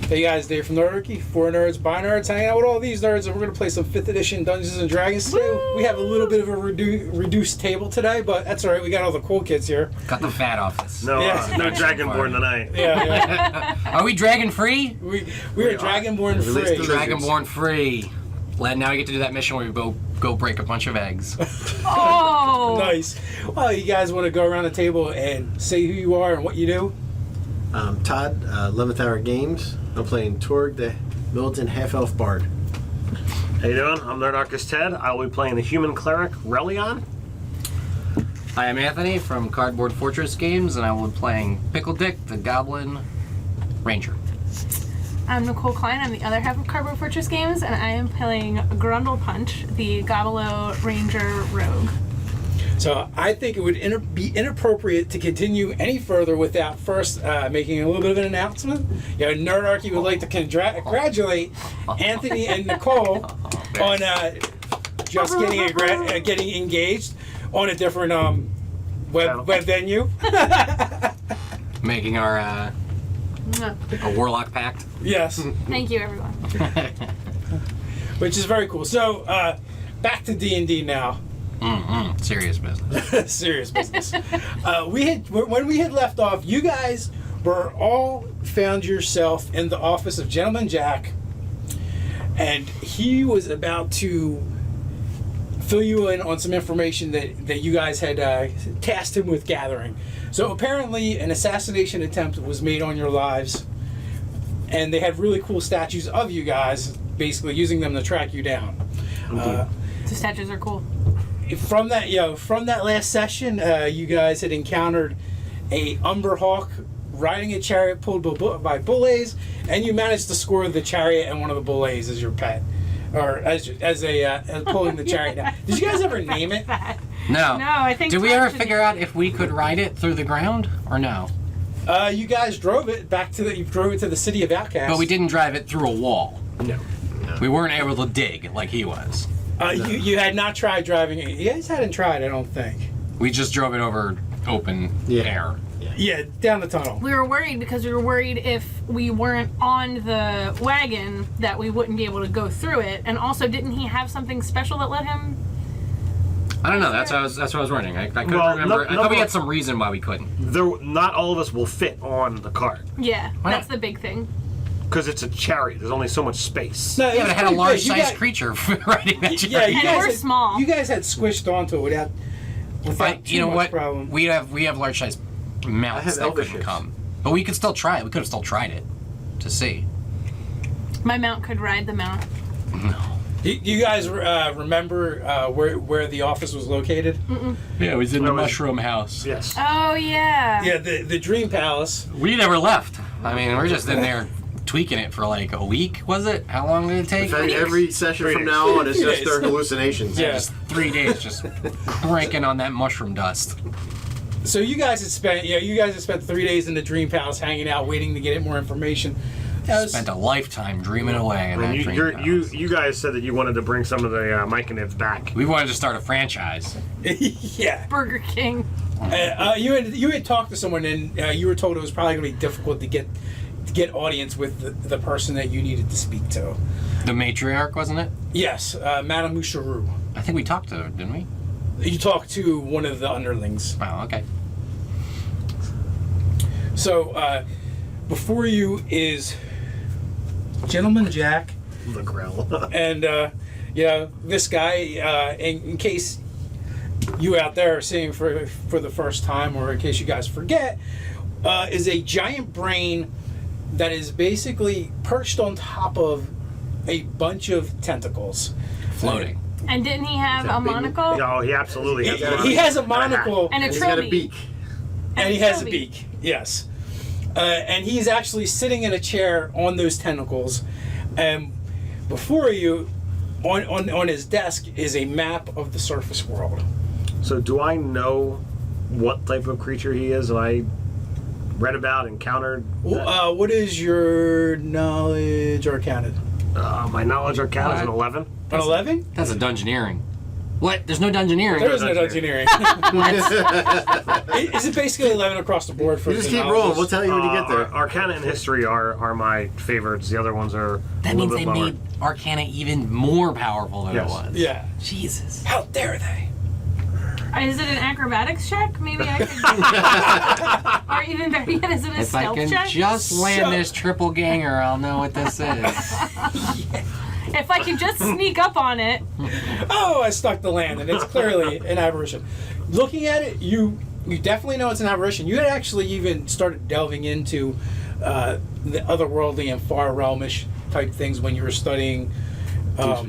Hey guys, Dave from Nerdarchy, for nerds, by nerds, hanging out with all these nerds, and we're going to play some 5th edition Dungeons & Dragons today. Woo! We have a little bit of a reduced table today, but that's alright, we got all the cool kids here. Got the fat office. No, no dragonborn tonight. Yeah. Are we dragon free? We are dragonborn free. Dragonborn free. Now we get to do that mission where we go break a bunch of eggs. Oh! Nice. Well, you guys want to go around the table and say who you are and what you do? I'm Todd, 11th Hour Games. I'm playing Torg, the militant half-elf bard. How you doing? I'm Nerdarchist Ted. I will be playing the human cleric, Relion. Hi, I'm Anthony from Cardboard Fortress Games, and I will be playing Pickle Dick, the goblin ranger. I'm Nicole Klein. I'm the other half of Cardboard Fortress Games, and I am playing Grundle Punch, the Gobolo Ranger Rogue. So I think it would be inappropriate to continue any further without first making a little bit of an announcement. Nerdarchy would like to congratulate Anthony and Nicole on just getting engaged on a different web venue. Making our a warlock pact. Yes. Thank you, everyone. Which is very cool. So back to D&D now. Serious business. Serious business. When we had left off, you guys were all found yourself in the office of Gentleman Jack, and he was about to fill you in on some information that you guys had tasked him with gathering. So apparently an assassination attempt was made on your lives, and they had really cool statues of you guys, basically using them to track you down. The statues are cool. From that last session, you guys had encountered a Umberhawk riding a chariot pulled by bullays, and you managed to score the chariot and one of the bullays as your pet, or as pulling the chariot down. Did you guys ever name it? No. No, I think. Did we ever figure out if we could ride it through the ground or no? You guys drove it back to you drove it to the city of Outcasts. But we didn't drive it through a wall. No. We weren't able to dig like he was. You had not tried driving it. You guys hadn't tried, I don't think. We just drove it over open air. Yeah, down the tunnel. We were worried because we were worried if we weren't on the wagon that we wouldn't be able to go through it. And also, didn't he have something special that let him? I don't know. That's what I was wondering. I couldn't remember. I thought we had some reason why we couldn't. Not all of us will fit on the cart Yeah, Why that's not? the big thing. because it's a chariot. There's only so much space. No, Yeah, but it had a large-sized creature. creature riding that Yeah, chariot. you And guys we're had, small. You guys had squished onto it without You know too much what? problem. We have large-sized mounts that couldn't come, but we could still try it. We could have still tried it to see. My mount could ride the mount. No. You guys remember where the office was located? Yeah, it was in the mushroom house. Yes. Oh yeah. Yeah, the Dream Palace. We never left. I mean, we're just in there tweaking it for like a week, was it? How long did it take? In fact, every session from now on is just their hallucinations. Yeah. Just 3 days, just cranking on that mushroom dust. So you guys had spent 3 days in the Dream Palace, hanging out, waiting to get more information. Spent a lifetime dreaming away in that And dream palace. you guys said that you wanted to bring some of the Myconids back. We wanted to start a franchise. Yeah. Burger King. You had talked to someone, and you were told it was probably going to be difficult to get audience with the person that you needed to speak to. The matriarch, wasn't it? Yes, Madame Moosharu. I think we talked to her, didn't we? You talked to one of the underlings. Oh, okay. So, before you is Gentleman Jack. The grill. And, this guy, in case you out there are seeing for the first time, or in case you guys forget, is a giant brain that is basically perched on top of a bunch of tentacles. Floating. And didn't he have a big- monocle? Oh, he absolutely has one. He has a monocle. And a He's trilby. got a beak. And he has a trilby. beak, yes. And he's actually sitting in a chair on those tentacles. And before you, on his desk, is a map of the surface world. So do I know what type of creature he is? Have I read about, encountered? What is your knowledge arcana? My knowledge arcana is an 11. An 11? That's a dungeoneering. What? There's no dungeoneering. There is no dungeoneering. Is it basically 11 across the board for You just the keep novels? rolling. We'll tell you when you get there. Arcana and History are my favorites. The other ones are That a means little they bit lower. made Arcana even more powerful than Yes. it was. Yeah. Jesus. How dare they? Is it an acrobatics check? Maybe I could. Or even better yet, is it a If I stealth can check? just land So- this triple ganger, I'll know what this is. If I can just sneak up on it. Oh, I stuck the land, and it's clearly an aberration. Looking at it, you definitely know it's an aberration. You had actually even started delving into the otherworldly and far realmish type things when you were studying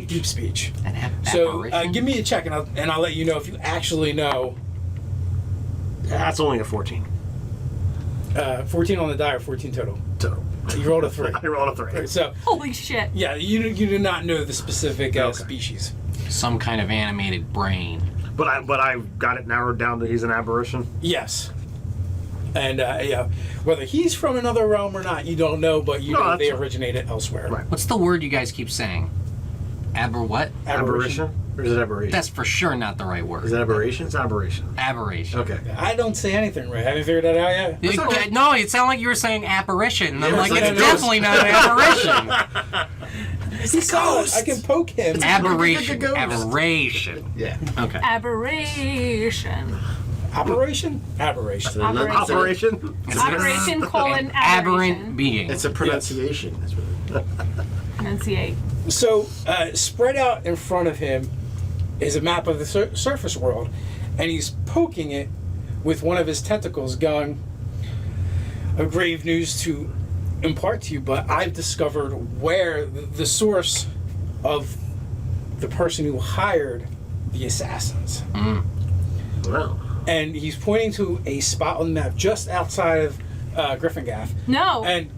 deep speech. An So apparition? give me a check, and I'll let you know if you actually know. That's only a 14. 14 on the die or 14 total. So You rolled a 3. I rolled a 3. So Holy shit. yeah, you do not know the specific Okay. species. Some kind of animated brain. But I got it narrowed down that he's an aberration. Yes. And yeah, whether he's from another realm or not, you don't know, but you No, know that's they fine. originated elsewhere. Right. What's the word you guys keep saying? What? Aberration? Or is it aberration? That's for sure not the right Is word. that aberration? It's aberration. Aberration. Okay. I don't say anything right. Haven't figured that out yet. You- No, it sounded like you were saying apparition. I'm Yeah, like, it's like it's a definitely not an apparition. He's I can poke him. Aberration. Ghost. Aberration. Yeah. Okay. Aberration. Operation? Aberration. Operation? Operation colon An aberrant aberration. being. It's a pronunciation. That's what Enunciate. So, spread out in front of him is a map of the surface world, and he's poking it with one of his tentacles, going, "A grave news to impart to you, but I've discovered where the source of the person who hired the assassins." Well, And he's pointing to a spot on the map just outside of Griffingaff. No, And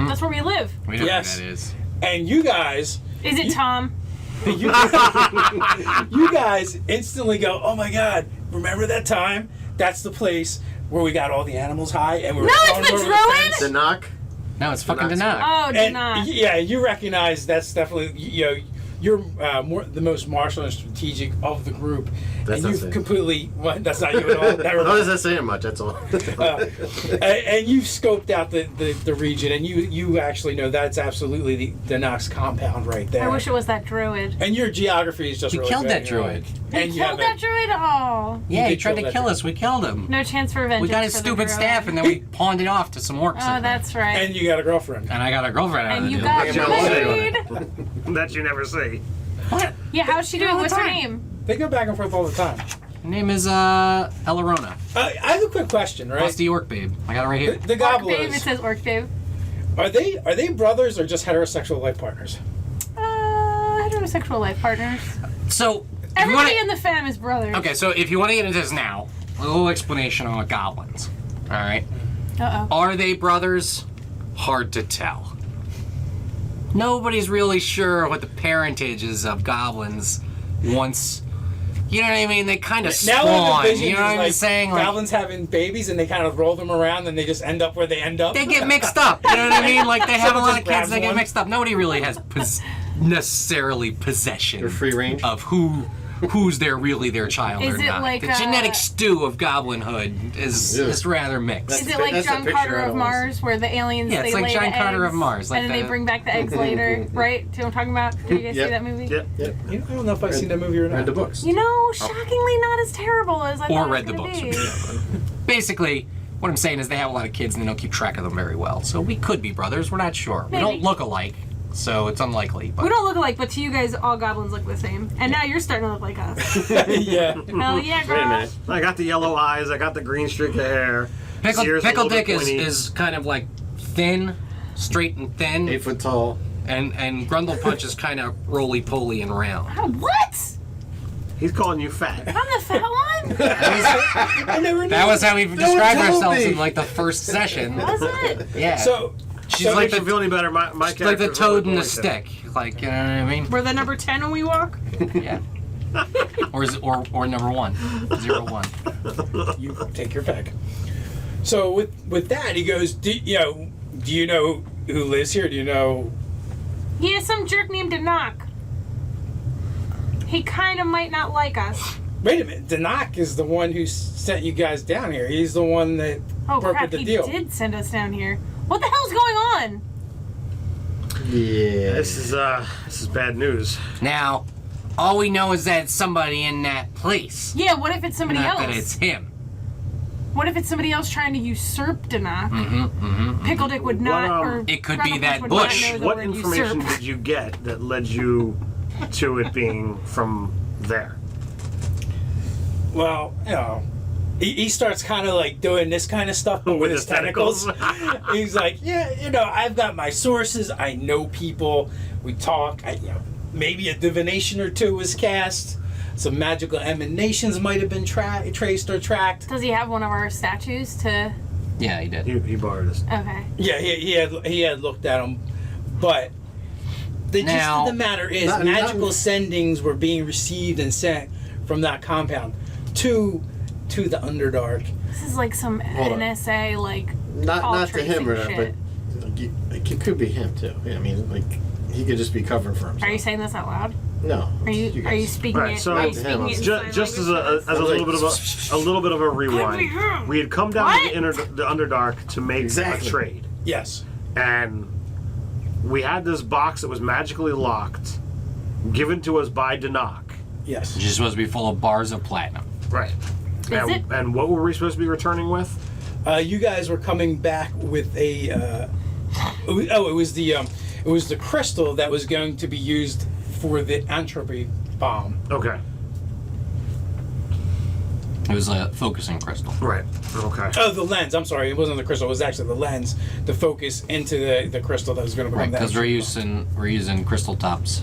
that's where we live. We know Yes. what that is. and you guys Is it Tom? you guys instantly go, "Oh my God, remember that time? That's the place where we got all the animals high and we were No, it's throwing the over druid? fence." The knock. No, it's fucking Not Danak. Oh, did And not. yeah, you recognize that's definitely, you know, you're the most martial and strategic of the group, That's and not you've saying. completely. Well, that's not you at all. Never How mind. does that saying much? That's all. And you've scoped out the region, and you actually know that's absolutely the Nox compound right there. I wish it was that druid. And your geography is just We really killed good, that you know, druid. We And you killed have that druid? Oh. Yeah, he did tried kill to that kill druid. us. We killed him. No chance for vengeance. We got his for the stupid druid. staff, and then we pawned it off to some orcs. Oh, that's right. And you got a girlfriend. And I got a girlfriend out of And the you deal. got That's your married. that you never see. What? Yeah, how's she doing? all the What's her time. name? They go back and forth all the time. Her name is Elarona. I have a quick question, right? Rusty Orc Babe. I got it right here. The Orc babe. It gobolos, says orc babe. are they brothers or just heterosexual life partners? Heterosexual life partners. So, if you Everybody wanna, in the fam is brothers. okay, so if you want to get into this now, a little explanation on goblins. All right. Uh-oh. Are they brothers? Hard to tell. Nobody's really sure what the parentage is of goblins once, you know what I mean? They kind of Now spawn, I'm envisioning you know what I'm like saying? Like, goblins having babies and they kind of roll them around and they just end up where they end up. they get mixed up, you know what I mean? Like, they have a Someone lot just of kids, grabs they get one. mixed up. Nobody really has necessarily possession They're free range. of who's really their child Is or it not. like, The genetic stew of goblinhood is rather mixed. Is it like That's the John picture Carter I of was- Mars, where the aliens Yeah, it's they like lay John the Carter eggs, of Mars, like and then they the- bring back the eggs later, right? Do you know what I'm talking about? Did you guys see Yep. that movie? Yep. Yep. You know, I don't know if I've seen that movie or not. Read the books. You know, shockingly not as terrible as I Or thought read it the was books. gonna be. Basically, what I'm saying is they have a lot of kids and they don't keep track of them very well. So we could be brothers. We're not sure. We Maybe. don't look alike, so it's unlikely. But We don't look alike, but to you guys, all goblins look the same. And now you're starting to look like us. Yeah. Hell yeah, girl. Wait a minute. I got the yellow eyes. I got the green streak of hair. His ears a Pickle little bit Dick pointy. is kind of like thin, straight and thin, 8 foot tall. and Grundle Punch is kind of roly-poly and round. Oh, what? He's calling you fat. I'm the fat one? I never knew. That was how we described tell ourselves me. in like the first session. Was it? Yeah. So, she's so like Makes you feel any better? My she's like character's the toad really and the stick. Like, you know what I mean? We're the number 10 when we walk? Yeah. or number 1. 01. you take your pick. So with that, he goes, do you know who lives here? Do you know? Yeah, some jerk named Danak. He kind of might not like us. Wait a minute. Danak is the one who sent you guys down here. He's the one that Oh brokered crap, the he deal. did send us down here. What the hell's going on? Yeah. This is bad news. Now, all we know is that it's somebody in that place. Yeah, what if it's somebody Not else? that it's him. What if it's somebody else trying to usurp Danak? Pickle Dick would not, What, or It could be Rattleflesh that would not bush. know the What word information usurp. did you get that led you to it being from there? Well, you know, he starts kind of like doing this kind of stuff but with his tentacles. He's like, yeah, you know, I've got my sources. I know people. We talk. Maybe a divination or two was cast. Some magical emanations might have been traced or tracked. Does he have one of our statues to? Yeah, he did. He borrowed us. Okay. Yeah, he had looked at them, but the gist Now- of the matter is magical sendings were being received and sent from that compound to the Underdark. This is like some Hold on. NSA like. Not call to him or not, tracing but shit. like, it could be him too. I mean, like he could just be covering for himself. Are you saying this out loud? No. Are you guys. speaking Right, it? so- are you Not to speaking him, it in Just sign as language a to us? little bit of a rewind, we had come down to the Underdark to make Exactly. a trade, Yes. and we had this box that was magically locked, given to us by Danak. Yes. It's just supposed to be full of bars of platinum. Right. Is it? And what were we supposed to be returning with? You guys were coming back with a. It was the crystal that was going to be used for the entropy bomb. Okay. It was a focusing crystal. Right. Okay. Oh, the lens. I'm sorry, it wasn't the crystal. It was actually the lens to focus into the crystal that was going to become Right, because that. we're using Crystal Top's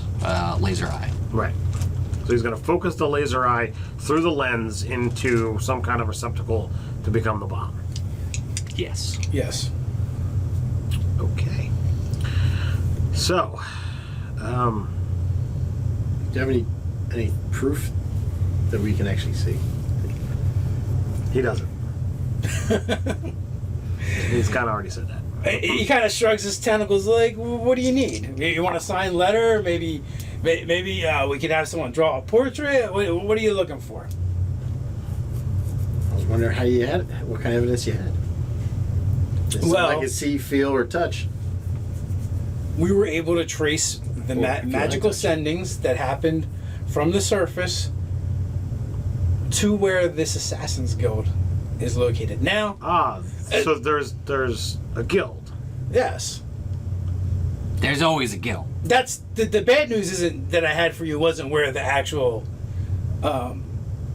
laser eye. Right. So he's going to focus the laser eye through the lens into some kind of receptacle to become the bomb. Yes. Yes. Okay. So, Do you have any proof that we can actually see? he doesn't. He's kind of already said that. He kind of shrugs his tentacles like, "What do you need? You want a signed letter? Maybe we could have someone draw a portrait. What are you looking for?" I was wondering how you had it. What kind of evidence you had? Something I could see, feel, or touch. We were able to trace the Well, if you magical like to. sendings that happened from the surface to where this Assassin's Guild is located. Now, So there's a guild. yes, There's always a guild. that's the bad news. Isn't that I had for you wasn't where the actual.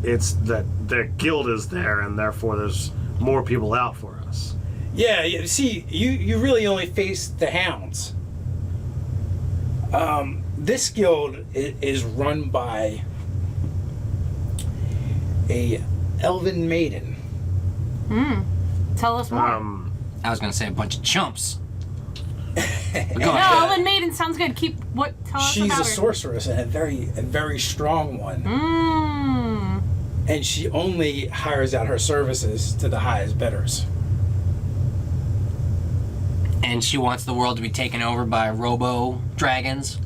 It's that the guild is there, and therefore there's more people out for us. Yeah, see, you really only face the hounds. This guild is run by a elven maiden. Tell us more. I was gonna say a bunch of chumps. But go No, ahead. Elven Maiden sounds good. Tell us She's about a her. sorceress and a very strong one. Mmm. And she only hires out her services to the highest bidders. And she wants the world to be taken over by robo dragons.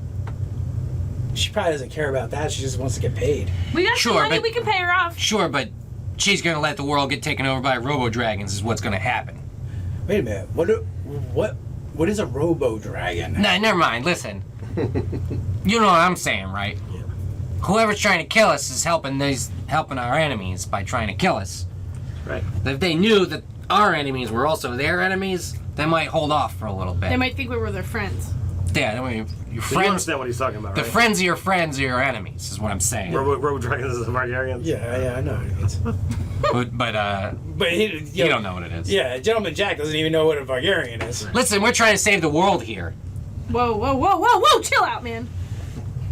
She probably doesn't care about that. She just wants to get paid. We got Sure, some money. but- We can pay her off. Sure, but she's gonna let the world get taken over by robo dragons is what's gonna happen. Wait a minute. What is a robo dragon? Nah, never mind. Listen. You know what I'm saying, right? Whoever's trying to kill us is helping our enemies by trying to kill us. Right. If they knew that our enemies were also their enemies, they might hold off for a little bit. They might think we were their friends. Yeah, I mean, your You friends. understand what he's talking about, The right? friends are your enemies, is what I'm saying. Robo Dragons is the Vargarians? Yeah, I know what it means. But But you don't know what it is. Yeah, Gentleman Jack doesn't even know what a Vargarian is. Listen, we're trying to save the world here. Whoa, whoa, whoa, whoa, whoa! Chill out, man.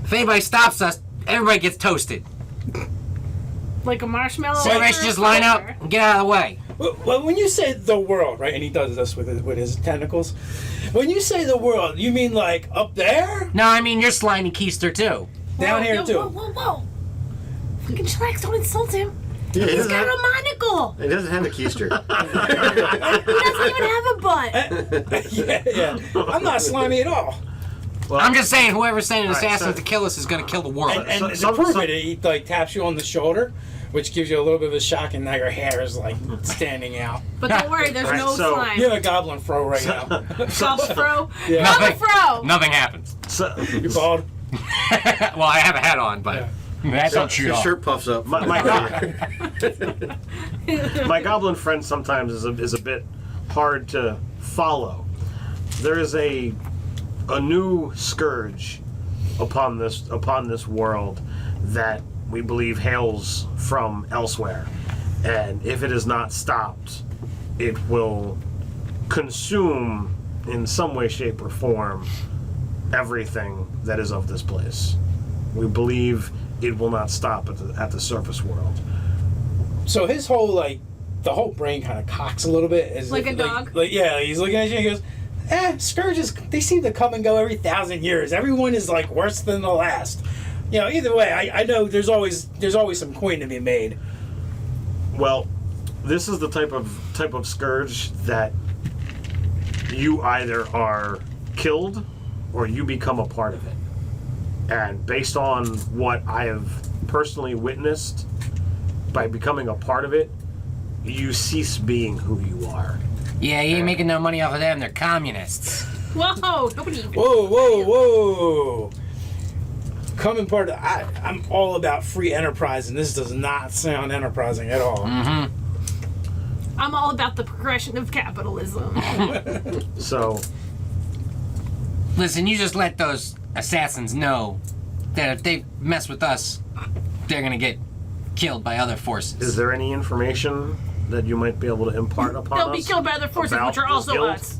If anybody stops us, everybody gets toasted. Like a marshmallow. So everybody should just line up and get out of the way. Well, when you say the world, right, and he does this with his tentacles, when you say the world, you mean like up there? No, I mean, you're slimy keister too. Down here, too. Whoa, whoa, whoa! Fucking chillax, don't insult him. Yeah, he He's doesn't got have, a monocle. he doesn't have a keister. He doesn't even have a butt. Yeah. I'm not slimy at all. Well, I'm just saying, whoever's sending Alright, assassins so- to kill us is going to kill the world. And So- to some- prove some- it, he like taps you on the shoulder, which gives you a little bit of a shock, and now your hair is like standing out. But don't worry, there's Alright, no so- slime. You have a goblin fro right now. Goblin fro. Yeah. Goblin fro. Nothing happens. So, You bald? Well, I have a hat on, but that don't shoot Your off. shirt puffs up. my goblin friend sometimes is a bit hard to follow. There is a new scourge upon this world that we believe hails from elsewhere, and if it is not stopped, it will consume in some way, shape, or form everything that is of this place. We believe it will not stop at the surface world. So his whole the whole brain kind of cocks a little bit. As Like if, a dog? Yeah, he's looking at you and he goes, scourges, they seem to come and go every 1,000 years. Everyone is worse than the last. You know, either way, I know there's always some coin to be made. Well, this is the type of scourge that you either are killed or you become a part of it. And based on what I have personally witnessed, by becoming a part of it, you cease being who you are. Yeah, you ain't making no money off of them. They're communists. Whoa, nobody even. Whoa. Coming part of I'm all about free enterprise, and this does not sound enterprising at all. Mm-hmm. I'm all about the progression of capitalism. So, Listen, you just let those assassins know that if they mess with us, they're gonna get killed by other forces. is there any information that you might be able to impart upon They'll us? be killed by other forces, about which are this also guild? us.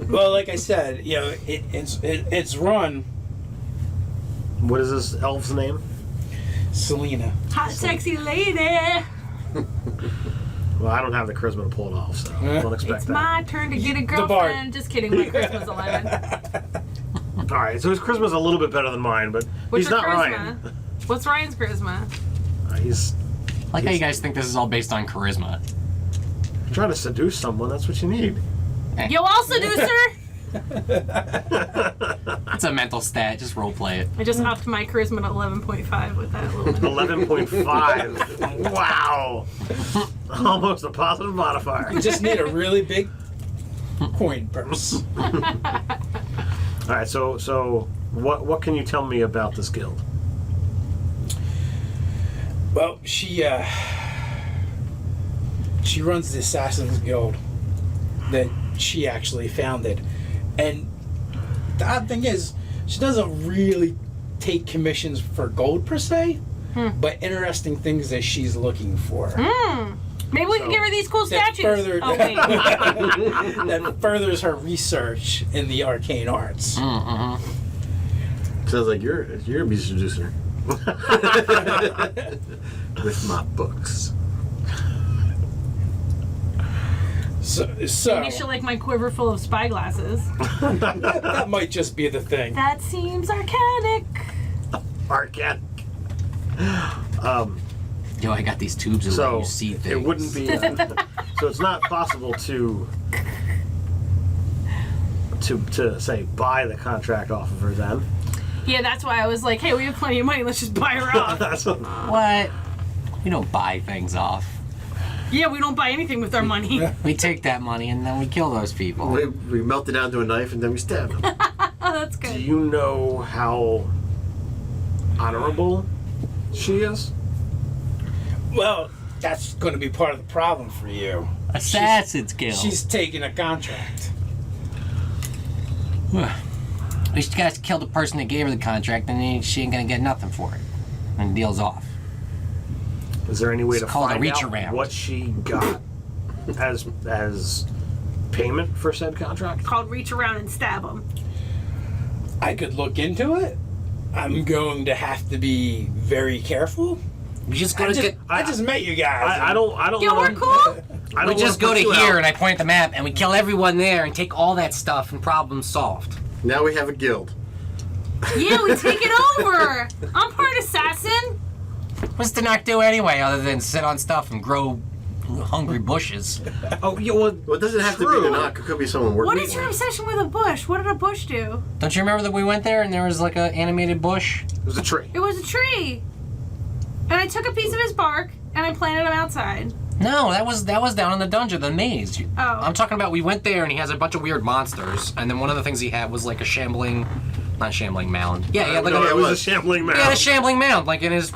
Well, like I said, you know, it's run What is this elf's name? Selena. Hot, sexy lady. Well, I don't have the charisma to pull it off, so don't expect It's that. my turn to get a bard. girlfriend. Just kidding, my Christmas 11. All right, so his charisma's a little bit better than mine, but What's he's your not charisma? Ryan. What's Ryan's charisma? He's Like how you guys think this is all based on charisma. trying to seduce someone. That's what you need. Yo, I'll seduce her. It's a mental stat. Just role play it. I just upped my charisma to 11.5 with that little bit. 11.5. Wow. Almost a positive modifier. You just need a really big coin purse. All right, so what can you tell me about this guild? Well, she runs the Assassin's Guild that she actually founded. And the odd thing is, she doesn't really take commissions for gold per se, but interesting things that she's looking for. Maybe we can give her these cool That statues. Oh, wait. that furthers her research in the arcane arts. Mm-hmm. Sounds like you're a music producer. With my books. So Maybe she'll like my quiver full of spy glasses. that might just be the thing. That seems arcanic. Arcanic. Yo, I got these tubes that let So you see things. it wouldn't be. So it's not possible to say buy the contract off of her then. Yeah, that's why I was like, hey, we have plenty of money. Let's just buy her off. That's what, What? We don't buy things off. Yeah, we don't buy anything with our money. We take that money and then we kill those people. We melt it down to a knife and then we stab them. Oh, that's do good. you know how honorable she is? Well, that's going to be part of the problem for you. Assassin's Guild. She's taking a contract. We just gotta kill the person that gave her the contract, and then she ain't gonna get nothing for it. And the deal's off. Is there any way It's to called a find reach out around. what she got as payment for said contract? Called reach around and stab them. I could look into it. I'm going to have to be very careful. We just go to get. I just met you guys. I don't Yo, we're wanna- cool. I We don't just wanna go to put you here, out. and I point at the map, and we kill everyone there, and take all that stuff, and problem solved. Now we have a guild. Yeah, we take it over. I'm part assassin. What's to not do anyway, other than sit on stuff and grow hungry bushes. Oh, yeah, well, Well, it doesn't have to be true. the knock. It could be someone working. What is your obsession with a bush? What did a bush do? Don't you remember that we went there and there was like an animated bush? It was a tree. It was a tree. And I took a piece of his bark and I planted him outside. No, that was down in the dungeon, the maze. Oh. I'm talking about we went there and he has a bunch of weird monsters, and then one of the things he had was like a shambling, not shambling mound. Yeah, he had like No, a, it was a shambling mound. he had a shambling mound, like in his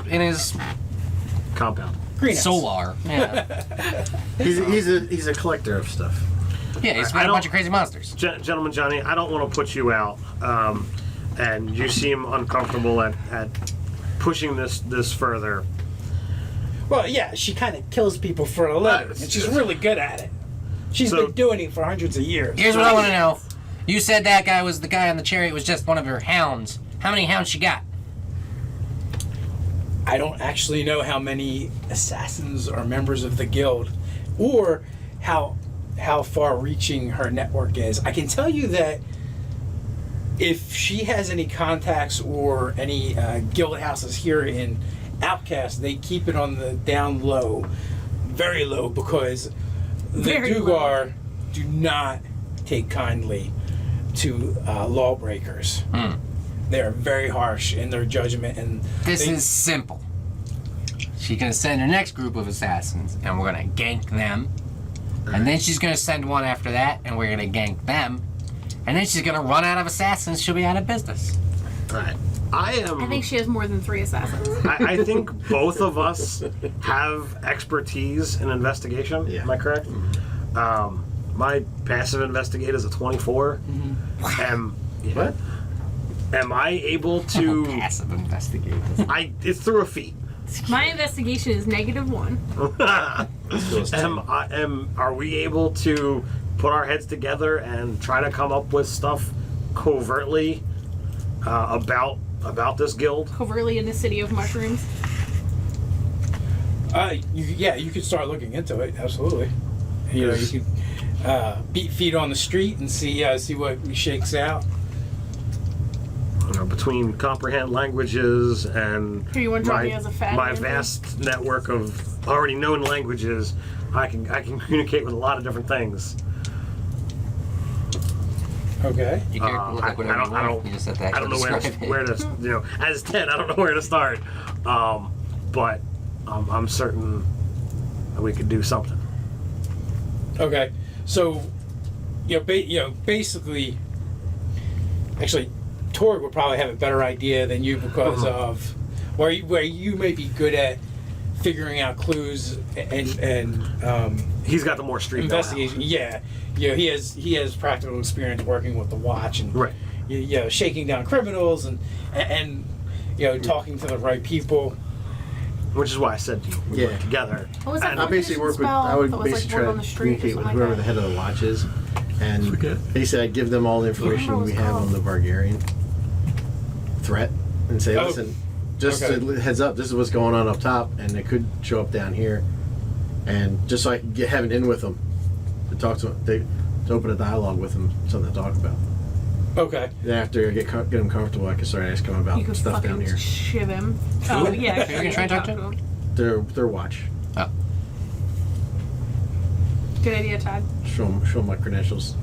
Compound. Greenhouse. solar. Yeah, He's a collector of stuff. yeah, he's I got a don't- bunch of crazy monsters. Gentleman Johnny, I don't want to put you out, and you seem uncomfortable at pushing this further. Well, yeah, she kind of kills people for a living, and she's really good at it. She's So- been doing it for hundreds of years. Here's what I want to know. You said that guy was the guy on the chariot was just one of your hounds. How many hounds she got? I don't actually know how many assassins are members of the guild, or how far-reaching her network is. I can tell you that if she has any contacts or any guild houses here in Outcast, they keep it on the down low, very low, because the Very Dugar do not take kindly to lawbreakers. They're very harsh in their judgment, and This they- is simple. She's gonna send her next group of assassins, and we're gonna gank them. And then she's gonna send one after that, and we're gonna gank them. And then she's gonna run out of assassins. She'll be out of business. All right. I think she has more than 3 assassins. I think both of us have expertise in investigation. Yeah. Am I correct? My passive investigate is a 24. What? Am I able to? Passive investigators. It's through a feat. My investigation is -1. Are we able to put our heads together and try to come up with stuff covertly about this guild? Covertly in the city of mushrooms. You could start looking into it. Absolutely. You know, you could beat feet on the street and see what shakes out. Between comprehend languages and Here, you wanna drop me as a fat my man, vast network of already known languages, I can communicate with a lot of different things. Okay. You can look like whatever you want. You just have to I don't know actually where describe it. to as Ted, I don't know where to start. But I'm certain that we could do something. Okay. So, basically, actually, Torg would probably have a better idea than you because of where you may be good at figuring out clues and He's got the more street investigation. Yeah. He has practical experience working with the watch and Right. Shaking down criminals and talking to the right people. Which is why I said to you, we Yeah. work together. What was that And I basically work with. Spell I would that was, like, basically word try on to the street or communicate with something whoever like the head of the watch is, and Forget. basically I give them all the information what we it's have called. on the Vargarian threat, and say, Oh. listen, just Okay. heads up, this is what's going on up top, and it could show up down here, and just so I can have an in with them, to talk to them, to open a dialogue with them, something to talk about. Okay. Then after I get them comfortable, I can start asking them about You could stuff down fucking here. shiv him. Oh, yeah. Who you gonna try and talk to? him. Their watch. Oh. Good idea, Todd. Show them my credentials.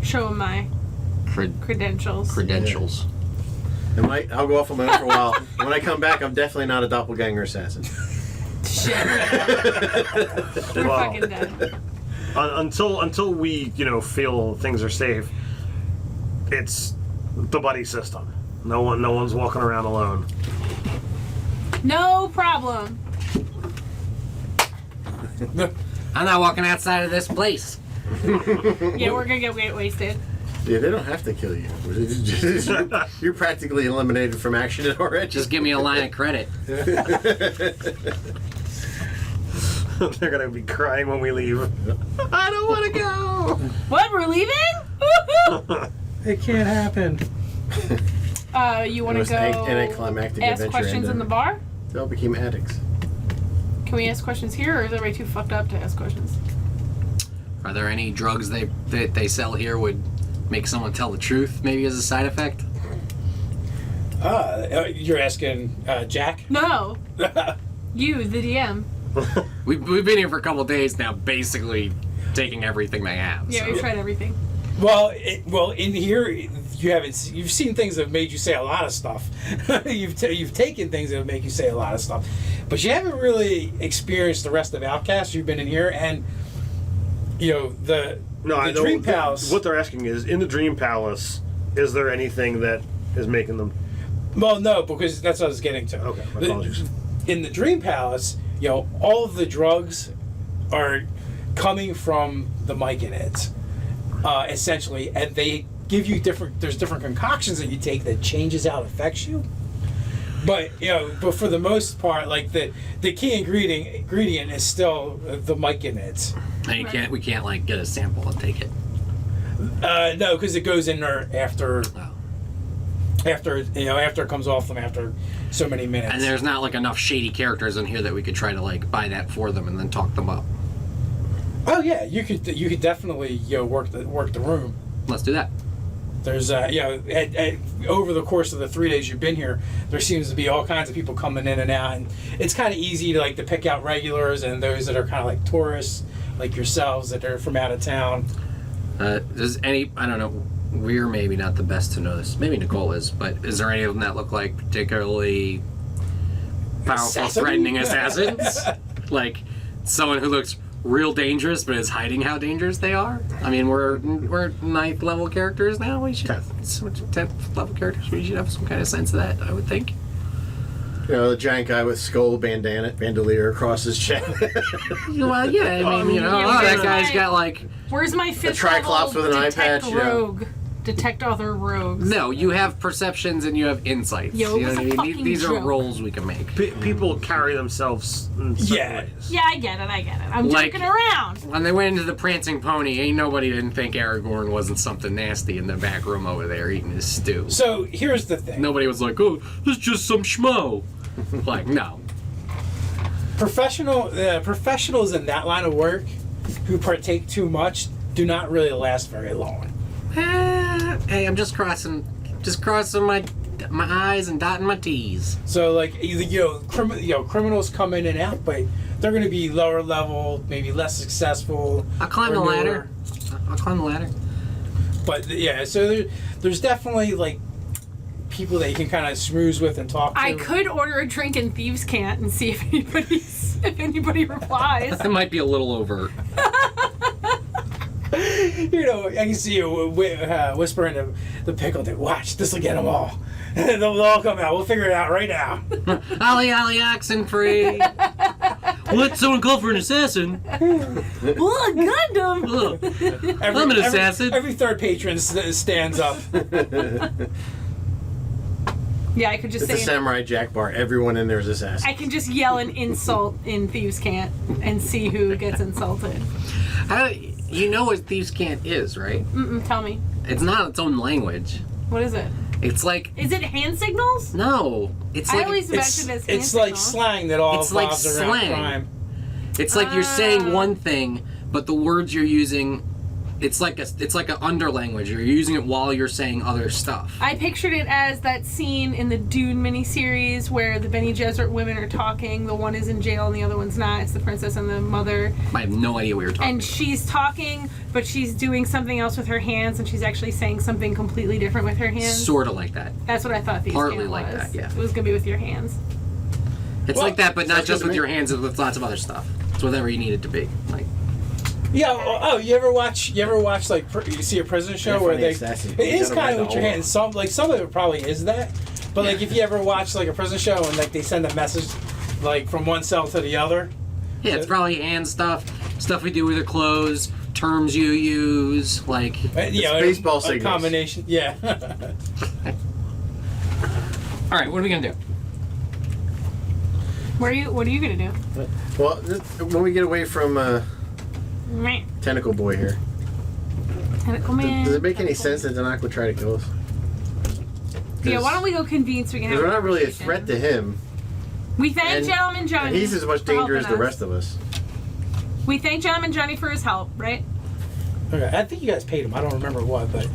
Show him my credentials. Credentials. And I'll go off on my own for a while. When I come back, I'm definitely not a doppelganger assassin. Shit. We're Wow. fucking dead. Until we feel things are safe, it's the buddy system. No one's walking around alone. No problem. I'm not walking outside of this place. Yeah, we're gonna get wasted. Yeah, they don't have to kill you. You're practically eliminated from action already. Just give me a line of credit. They're gonna be crying when we leave. I don't want to go. What? We're leaving? Woohoo! It can't happen. You want It to was go anticlimactic ask adventure questions in ended. the bar? They all became addicts. Can we ask questions here, or is everybody too fucked up to ask questions? Are there any drugs that they sell here would make someone tell the truth, maybe as a side effect? You're asking Jack? No. You, the DM. We've been here for a couple of days now, basically taking everything they have. Yeah, so. we've tried everything. Well, in here you've seen things that have made you say a lot of stuff. you've taken things that have made you say a lot of stuff, but you haven't really experienced the rest of Outcast. You've been in here, and the Dream Palace. What they're asking is, in the Dream Palace, is there anything that is making them? Well, no, because that's what I was getting to. Okay, my apologies. In the Dream Palace, all of the drugs are coming from the myconids, essentially, and they give you there's different concoctions that you take that changes how it affects you. But but for the most part, like the key ingredient is still the myconids. And we can't like get a sample and take it. No, because it goes in there after. Oh. After it comes off them after so many minutes. And there's not like enough shady characters in here that we could try to like buy that for them and then talk them up. Oh yeah, you could definitely work the room. Let's do that. There's over the course of the 3 days you've been here, there seems to be all kinds of people coming in and out, and it's kind of easy to pick out regulars and those that are kind of like tourists, like yourselves that are from out of town. Does any, I don't know, we're maybe not the best to know this. Maybe Nicole is, but is there any of them that look like particularly powerful, threatening assassins? Like someone who looks real dangerous but is hiding how dangerous they are? I mean, we're 9th level characters now. We should 10th level characters. We should have some kind of sense of that, I would think. The giant guy with skull bandolier across his chest. Well, yeah, I mean, that guy's got like... Where's my 5th Triclops level with an eye detect patch, rogue? Detect other rogues. No, you have perceptions and you have insights. Yo, you know it's what a I mean? fucking These are joke. roles we can make. People carry themselves in certain Yeah. ways. Yeah, I get it. I'm Like- joking around. When they went into the prancing pony, ain't nobody didn't think Aragorn wasn't something nasty in the back room over there eating his stew. So here's the thing: Nobody was like, oh, this is just some schmo. Like, no. professionals in that line of work who partake too much do not really last very long. Hey, I'm just crossing my I's and dotting my T's. So criminals come in and out, but they're going to be lower level, maybe less successful. I'll climb or the newer. ladder. I'll climb the ladder. But yeah, so there's definitely like people that you can kind of schmooze with and talk to. I could order a drink in Thieves' Cant and see if anybody replies. That might be a little overt. I can see you whispering the pickle that watch. This will get them all. They'll all come out. We'll figure it out right now. Ollie, oxen free. What? Someone called for an assassin? Look, Gundam! Ugh. I'm an assassin. Every third patron stands up. Yeah, I could just It's a say. Samurai Jack bar. Everyone in there is assassin. I can just yell an insult in Thieves' Cant and see who gets insulted. You know what Thieves' Cant is, right? Tell me. It's not its own language. What is it? It's like... Is it hand signals? No. It's I like... always It's, imagined it as hand it's like signals. slang that all It's like revolves around slang. crime. It's like you're saying one thing, but the words you're using... It's like a under language. You're using it while you're saying other stuff. I pictured it as that scene in the Dune miniseries where the Bene Gesserit women are talking. The one is in jail and the other one's not. It's the princess and the mother. I have no idea what you're talking And about. she's talking, but she's doing something else with her hands, and she's actually saying something completely different with her hands. Sort of like that. That's what I thought Thieves' Partly Cant like was. that, yeah. It was going to be with your hands. It's Well, like that, but not sounds just good to with me. your hands, it's with lots of other stuff. It's whatever you need it to be. Like, Yeah. You ever watch like you see a prison show Yeah, where funny they? assassin. It is You gotta kind of write with your the hands. Some of it probably is that. But like if you ever watch like a prison show and like they send a message like from one cell to the other. yeah, it's probably hand stuff we do with your clothes, terms you use, like... baseball a signals. combination. Yeah. All right, what are we gonna do? What are you going to do? Well, when we get away from Meh. Tentacle Boy here, Tentacle Man. does it make any sense that Danak would try to kill us? Yeah, why don't we go convene so we can have Because we're a not really a conversation. threat to him, We thank and- Gentleman Johnny. and he's as much for danger as the helping us. rest of us. We thank Gentleman Johnny for his help, right? Okay. I think you guys paid him. I don't remember what, but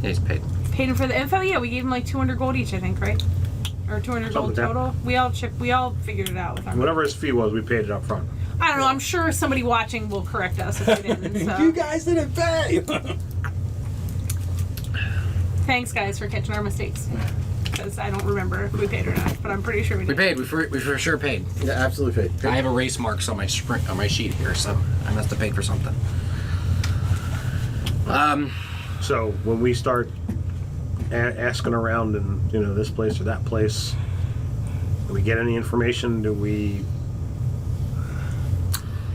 Yeah, he's paid. Paid him for the info? Yeah, we gave him like 200 gold each, I think, right? or 200 Something gold like that. total. We all figured it out with our. Whatever his fee was, we paid it up front. I don't know. I'm sure somebody watching will correct us if we didn't. So. You guys didn't pay. Thanks, guys, for catching our mistakes. Because I don't remember if we paid or not, but I'm pretty sure we We did. paid. We for sure paid. Yeah, absolutely paid. I have erase marks on my sheet here, so I must have paid for something. So when we start asking around in this place or that place, do we get any information? Do we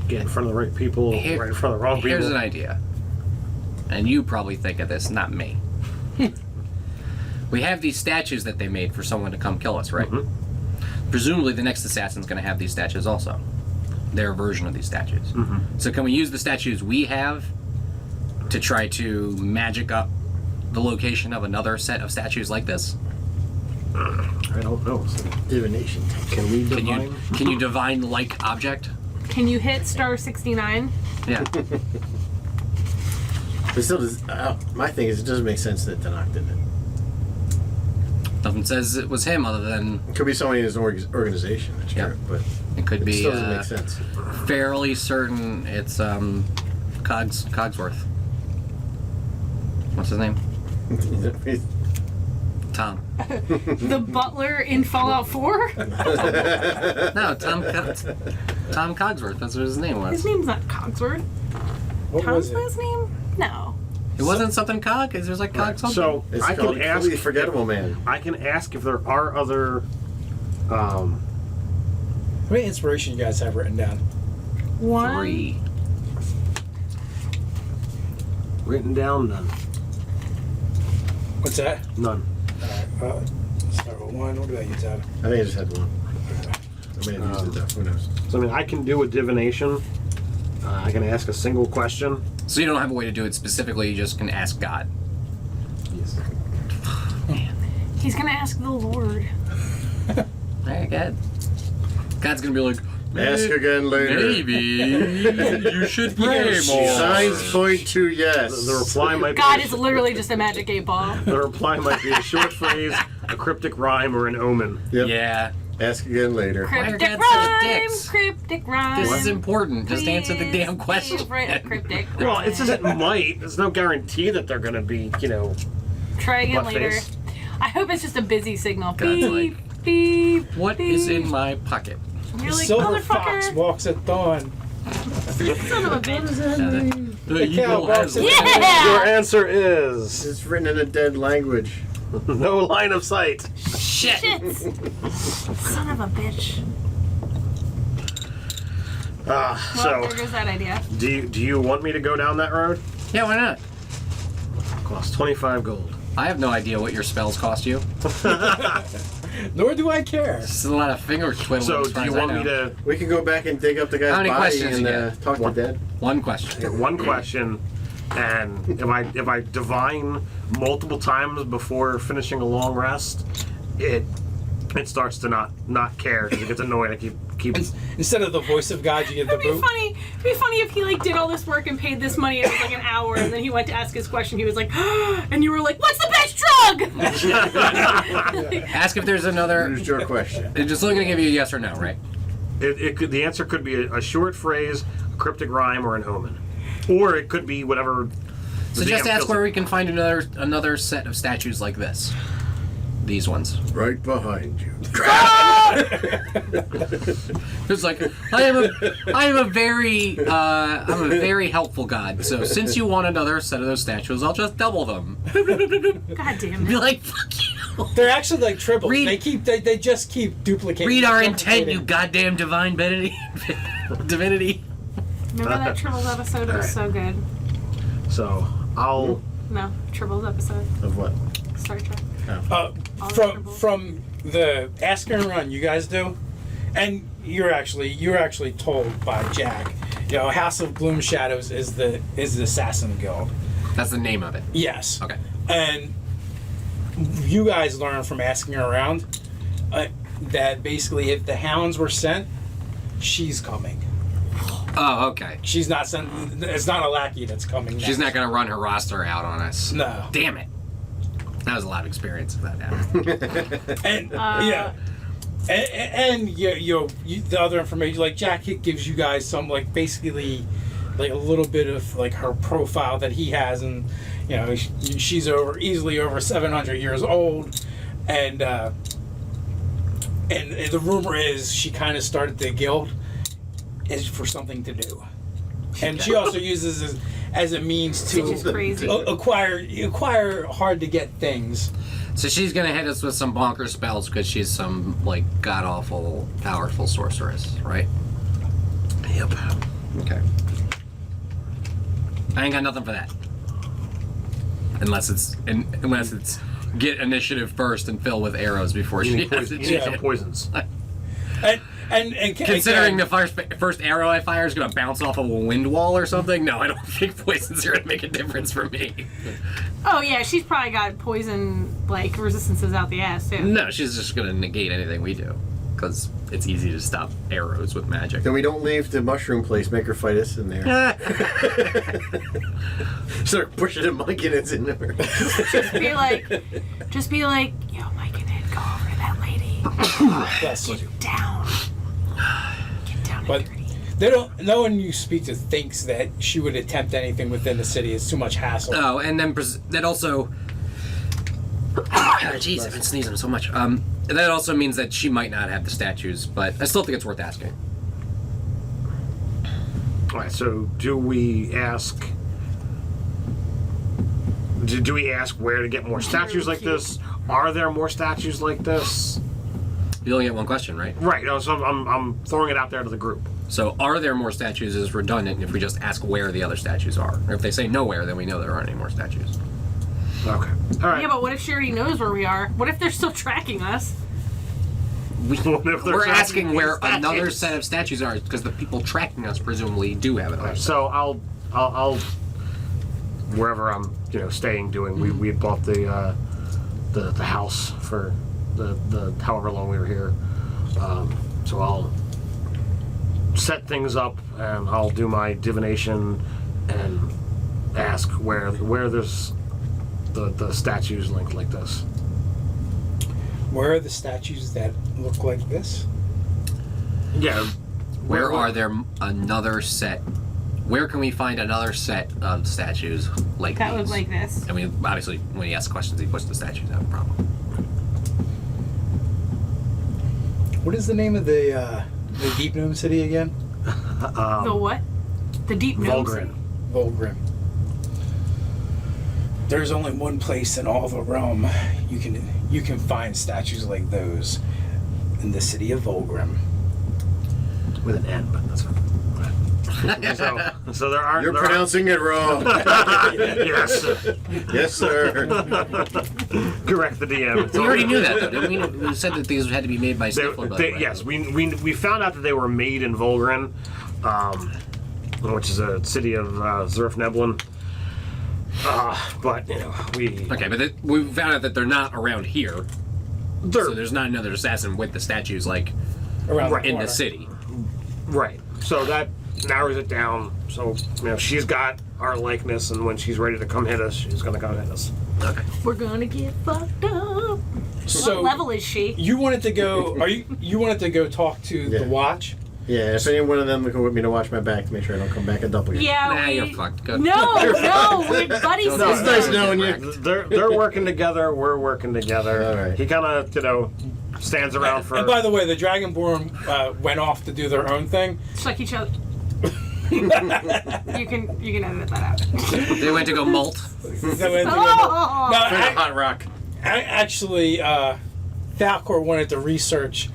get in front of the right people, right in front of the wrong people? Here's an idea, and you probably think of this, not me. We have these statues that they made for someone to come kill us, right? Mm-hmm. Presumably the next assassin's going to have these statues also. Their version of these statues. Mm-hmm. So can we use the statues we have to try to magic up the location of another set of statues like this? I don't know. Divination. Can we Can divine? you can you divine like object? Can you hit star 69? Yeah. But still, my thing is, it doesn't make sense that Tanakh did it. Nothing says it was him other than It could be somebody in his organization, that's Yeah. true, but it could it be still doesn't make sense. fairly certain it's Cogsworth. What's his name? Tom. The butler in Fallout 4? No, Tom Cogsworth. That's what his name was. His name's not Cogsworth. What Tom's was it? last name? No. It wasn't something Cog. There's like Cog something. So It's I called can ask. Completely Forgettable Man. I can ask if there are other. How many inspiration you guys have written down? 1. 3. Written down, none. What's that? None. Alright, let's start with 1. What did I use out of? I think I just had one. I may have used it though, who knows? So I mean, I can do a divination. I can ask a single question. So you don't have a way to do it specifically. You just can ask God. Yes. He's gonna ask the Lord. Very good. God's gonna be like, Ask again later. maybe you should pray more. Signs point to yes. The reply might God be is literally just a magic 8-ball. the reply might be a short phrase, a cryptic rhyme, or an omen. Yep. Yeah, Ask again later. Why are Cryptic God such rhyme, dicks? cryptic rhyme. this is important. Just answer the damn Please question. write a cryptic Well, rhyme. it says it might. There's no guarantee that they're going to be, Try again butt later. face. I hope it's just a busy signal. God's Beep, beep. What beep. is in my pocket? You're like, Silver fox motherfucker. walks at dawn. Son of a bitch. The eagle has Your Yeah! answer is It's written in a dead language. no line of sight. Shit. Shit. Son of a bitch. Well, So, there goes that idea. do you want me to go down that road? Yeah, why not? Costs 25 gold. I have no idea what your spells cost you. Nor do I care. It's a lot of finger twiddling. So, as do far you as I want me know. to We can go back and dig up the How guy's many body questions and you get? talk to dead. One question. get one question? And if I divine multiple times before finishing a long rest, it starts to not care because it gets annoyed. I keep Instead of the voice of God, you get the It'd be boot. funny. It'd be funny if he like did all this work and paid this money and it was like an hour, and then he went to ask his question. He was like, and you were like, "What's the best drug?" Ask if there's another. Here's your question. They're just only gonna give you a yes or no, right? it could the answer could be a short phrase, a cryptic rhyme, or an omen, or it could be whatever. So the just DM ask feels where like. we can find another set of statues like this. These ones. Right behind you. It's like I'm a very helpful god. So since you want another set of those statues, I'll just double them. God damn Be it. like, fuck you. They're actually like triples. Read- They just keep duplicating. Read our intent, duplicating. you goddamn divine divinity. Remember that Tribbles episode? It was so good. So I'll. No, Tribbles episode. Of what? Star Trek. From the ask and run you guys do, and you're actually told by Jack, House of Gloom Shadows is the assassin guild. That's the name of it. Yes. Okay. And you guys learn from asking around that basically if the hounds were sent, she's coming. Oh, okay. She's not sent. It's not a lackey that's coming. She's next. not gonna run her roster out on us. No. Damn it. That was a lot of experience if that happened. And yeah, and the other information, like Jack gives you guys some like basically like a little bit of like her profile that he has, and you know she's easily over 700 years old, and the rumor is she kind of started the guild is for something to do, and she also uses it as a means to Which is crazy. acquire hard to get things. So she's gonna hit us with some bonker spells because she's some like god awful powerful sorceress, right? Yep. Okay. I ain't got nothing for that. Unless it's get initiative first and fill with arrows before she has to You need some do it. poisons. And Considering again, the first arrow I fire is gonna bounce off of a wind wall or something, no, I don't think poisons are gonna make a difference for me. Oh yeah, she's probably got poison like resistances out the ass too. No, she's just gonna negate anything we do. Because it's easy to stop arrows with magic. Then we don't leave the mushroom place, make her fight us in there. Start pushing and monkeying it in there. Just be like, yo, Mike and Ed, go over to that lady. yes. Get down. Get down But and dirty. they don't. No one you speak to thinks that she would attempt anything within the city. It's too much hassle. Oh, and then that also. Jeez, I've been sneezing so much. That also means that she might not have the statues, but I still think it's worth asking. All right. So do we ask? Do we ask where to get more statues like this? Are there more statues like this? You only get one question, right? Right. No, so I'm throwing it out there to the group. So, are there more statues is redundant if we just ask where the other statues are. Or if they say nowhere, then we know there aren't any more statues. Okay. All right. Yeah, but what if she already knows where we are? What if they're still tracking us? What if they're We're tracking asking these where statues? another set of statues are, because the people tracking us presumably do have another set. So I'll wherever I'm staying doing. We had bought the house for the however long we were here. So I'll set things up and I'll do my divination and ask where there's the statues linked like this. Where are the statues that look like this? Yeah. Where are there another set? Where can we find another set of statues like That these? look like this. I mean, obviously, when he asks questions, he puts the statues out. Problem. What is the name of the Deep Gnome city again? The what? The deep gnomes? Vargarian. Volgrim. There's only one place in all the realm you can find statues like those, in the city of Volgrim. With an N, but that's fine. So there are. You're there pronouncing it wrong. Yes. Yes, sir. Correct the DM. We already knew that, though, didn't we? We said that these had to be made by Stifler. Right? Yes, we found out that they were made in Volgren, which is a city of Zurf-Neblin. But we Okay, but we found out that they're not around here, they're so there's not another assassin with the statues like Around the Right, in corner. the city. right. So that narrows it down. So she's got our likeness, and when she's ready to come hit us, she's gonna come hit us. Okay. We're gonna get fucked up. So What level is she? you wanted to go? You wanted to go talk to Yeah. the Watch? Yeah, if any one of them would go with me to watch my back to make sure I don't come back a doppelganger. Yeah, Nah, we... you're fucked. Good. No, we're buddy No, It's nice knowing you. They're working together. We're working together. All right. He kind of stands around for. And by the way, the Dragonborn went off to do their own thing. Just like each other. You can edit that out. They went to go molt. They went to go- Oh! No, For the hot rock. actually, Falcor wanted to research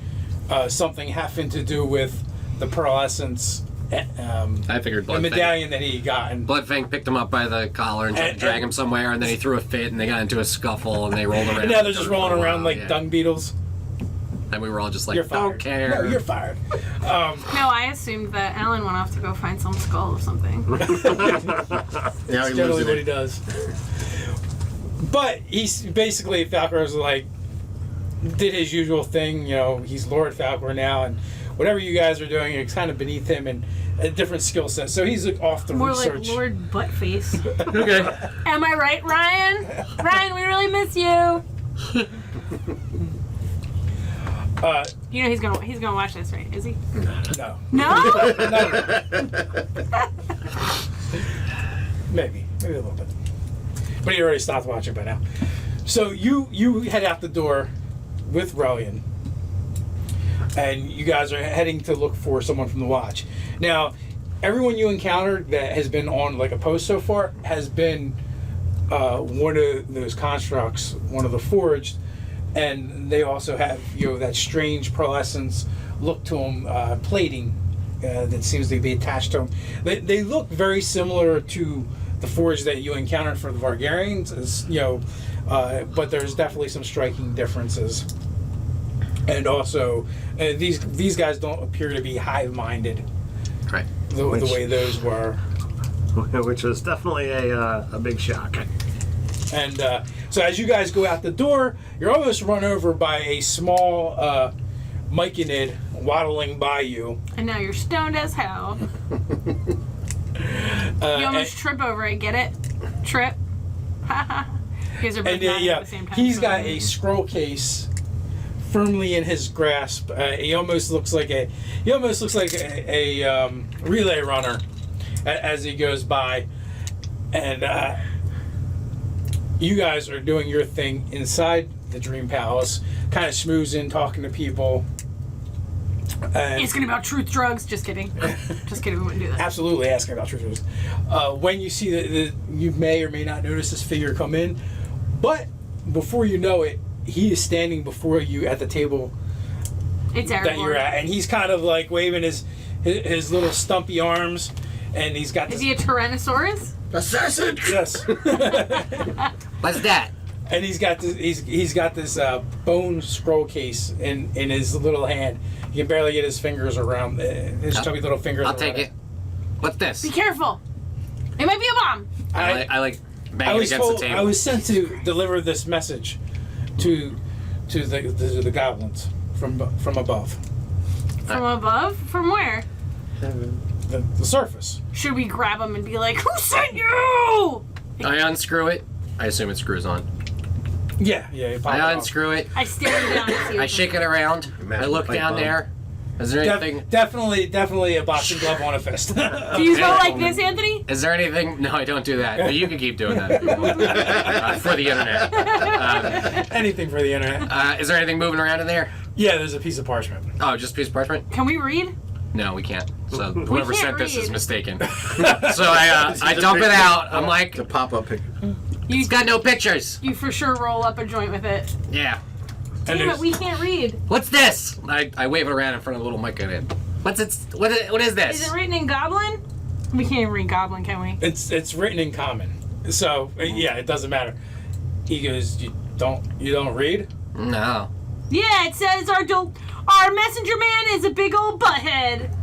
something having to do with the pearl essence, I figured the Bloodfang. medallion that he had gotten. Bloodfang picked him up by the collar and tried to drag him somewhere, and then he threw a fit, and they got into a scuffle, and they rolled around. And now they're just rolling around like Yeah. dung beetles. And we were all just like, You're fired. don't care. No, you're fired. No, I assumed that Alan went off to go find some skull or something. Now That's he lives generally in what he it. does. But he's basically Falcor's like did his usual thing. He's Lord Falcor now, and whatever you guys are doing, it's kind of beneath him. And a different skill set. So he's like, off the More research. like Lord Buttface. Okay. Am I right, Ryan? Ryan, we really miss you. You know he's gonna watch this, right? Is he? No. No? Maybe a little bit. But he already stopped watching by now. So you head out the door with Relian, and you guys are heading to look for someone from the Watch. Now, everyone you encountered that has been on like a post so far has been one of those constructs, one of the forged, and they also have that strange pearlescence look to them, plating that seems to be attached to them. They look very similar to the forge that you encountered for the Vargarians, but there's definitely some striking differences. And also, these guys don't appear to be hive-minded, Right. the way those were. Which was definitely a big shock. And so as you guys go out the door, you're almost run over by a small Myconid waddling by you. And now you're stoned as hell. You almost trip over it, get it? Trip. Haha. You guys are both nodding at the same time. He's got a scroll case firmly in his grasp. He almost looks like a relay runner as he goes by, and you guys are doing your thing inside the Dream Palace, kind of schmoozing, talking to people. It's gonna be about truth drugs. Just kidding. Just kidding. We wouldn't do that. Absolutely asking about truth drugs. When you see that you may or may not notice this figure come in, but before you know it, he is standing before you at the table It's that you're at, and he's kind of like waving his little stumpy arms, and he's got. Is he a Tyrannosaurus? Assassin! Yes. What's that? And he's got this bone scroll case in his little hand. You can barely get his fingers around his chubby little fingers. I'll take it. What's this? Be careful. It might be a bomb. I like I banging was against told, the table. I was sent to deliver this message to the goblins from above, From above? From where? the surface. Should we grab him and be like, "Who sent you?" I unscrew it. I assume it screws on. Yeah. You pop it I off. unscrew it. I stare him down and see. I shake it around. I look pipe down bomb. there. Is there anything? Definitely a boxing glove on a fist. Do you go like this, Anthony? Is there anything? No, I don't do that. But you can keep doing that if you want. For the internet. Anything for the internet. Is there anything moving around in there? Yeah, there's a piece of parchment. Oh, just a piece of parchment? Can we read? No, we can't. So whoever can't sent this is read. mistaken. So I dump it out. I'm like, The pop-up picture. it's got no pictures. You for sure roll up a joint with it. Yeah. And Damn it, there's- we can't read. What's this? I wave it around in front of the little mic on it. What is this? Is it written in Goblin? We can't even read Goblin, can we? It's written in common, so yeah, it doesn't matter. He goes, you don't read? No. Yeah, it says our messenger man is a big old butthead.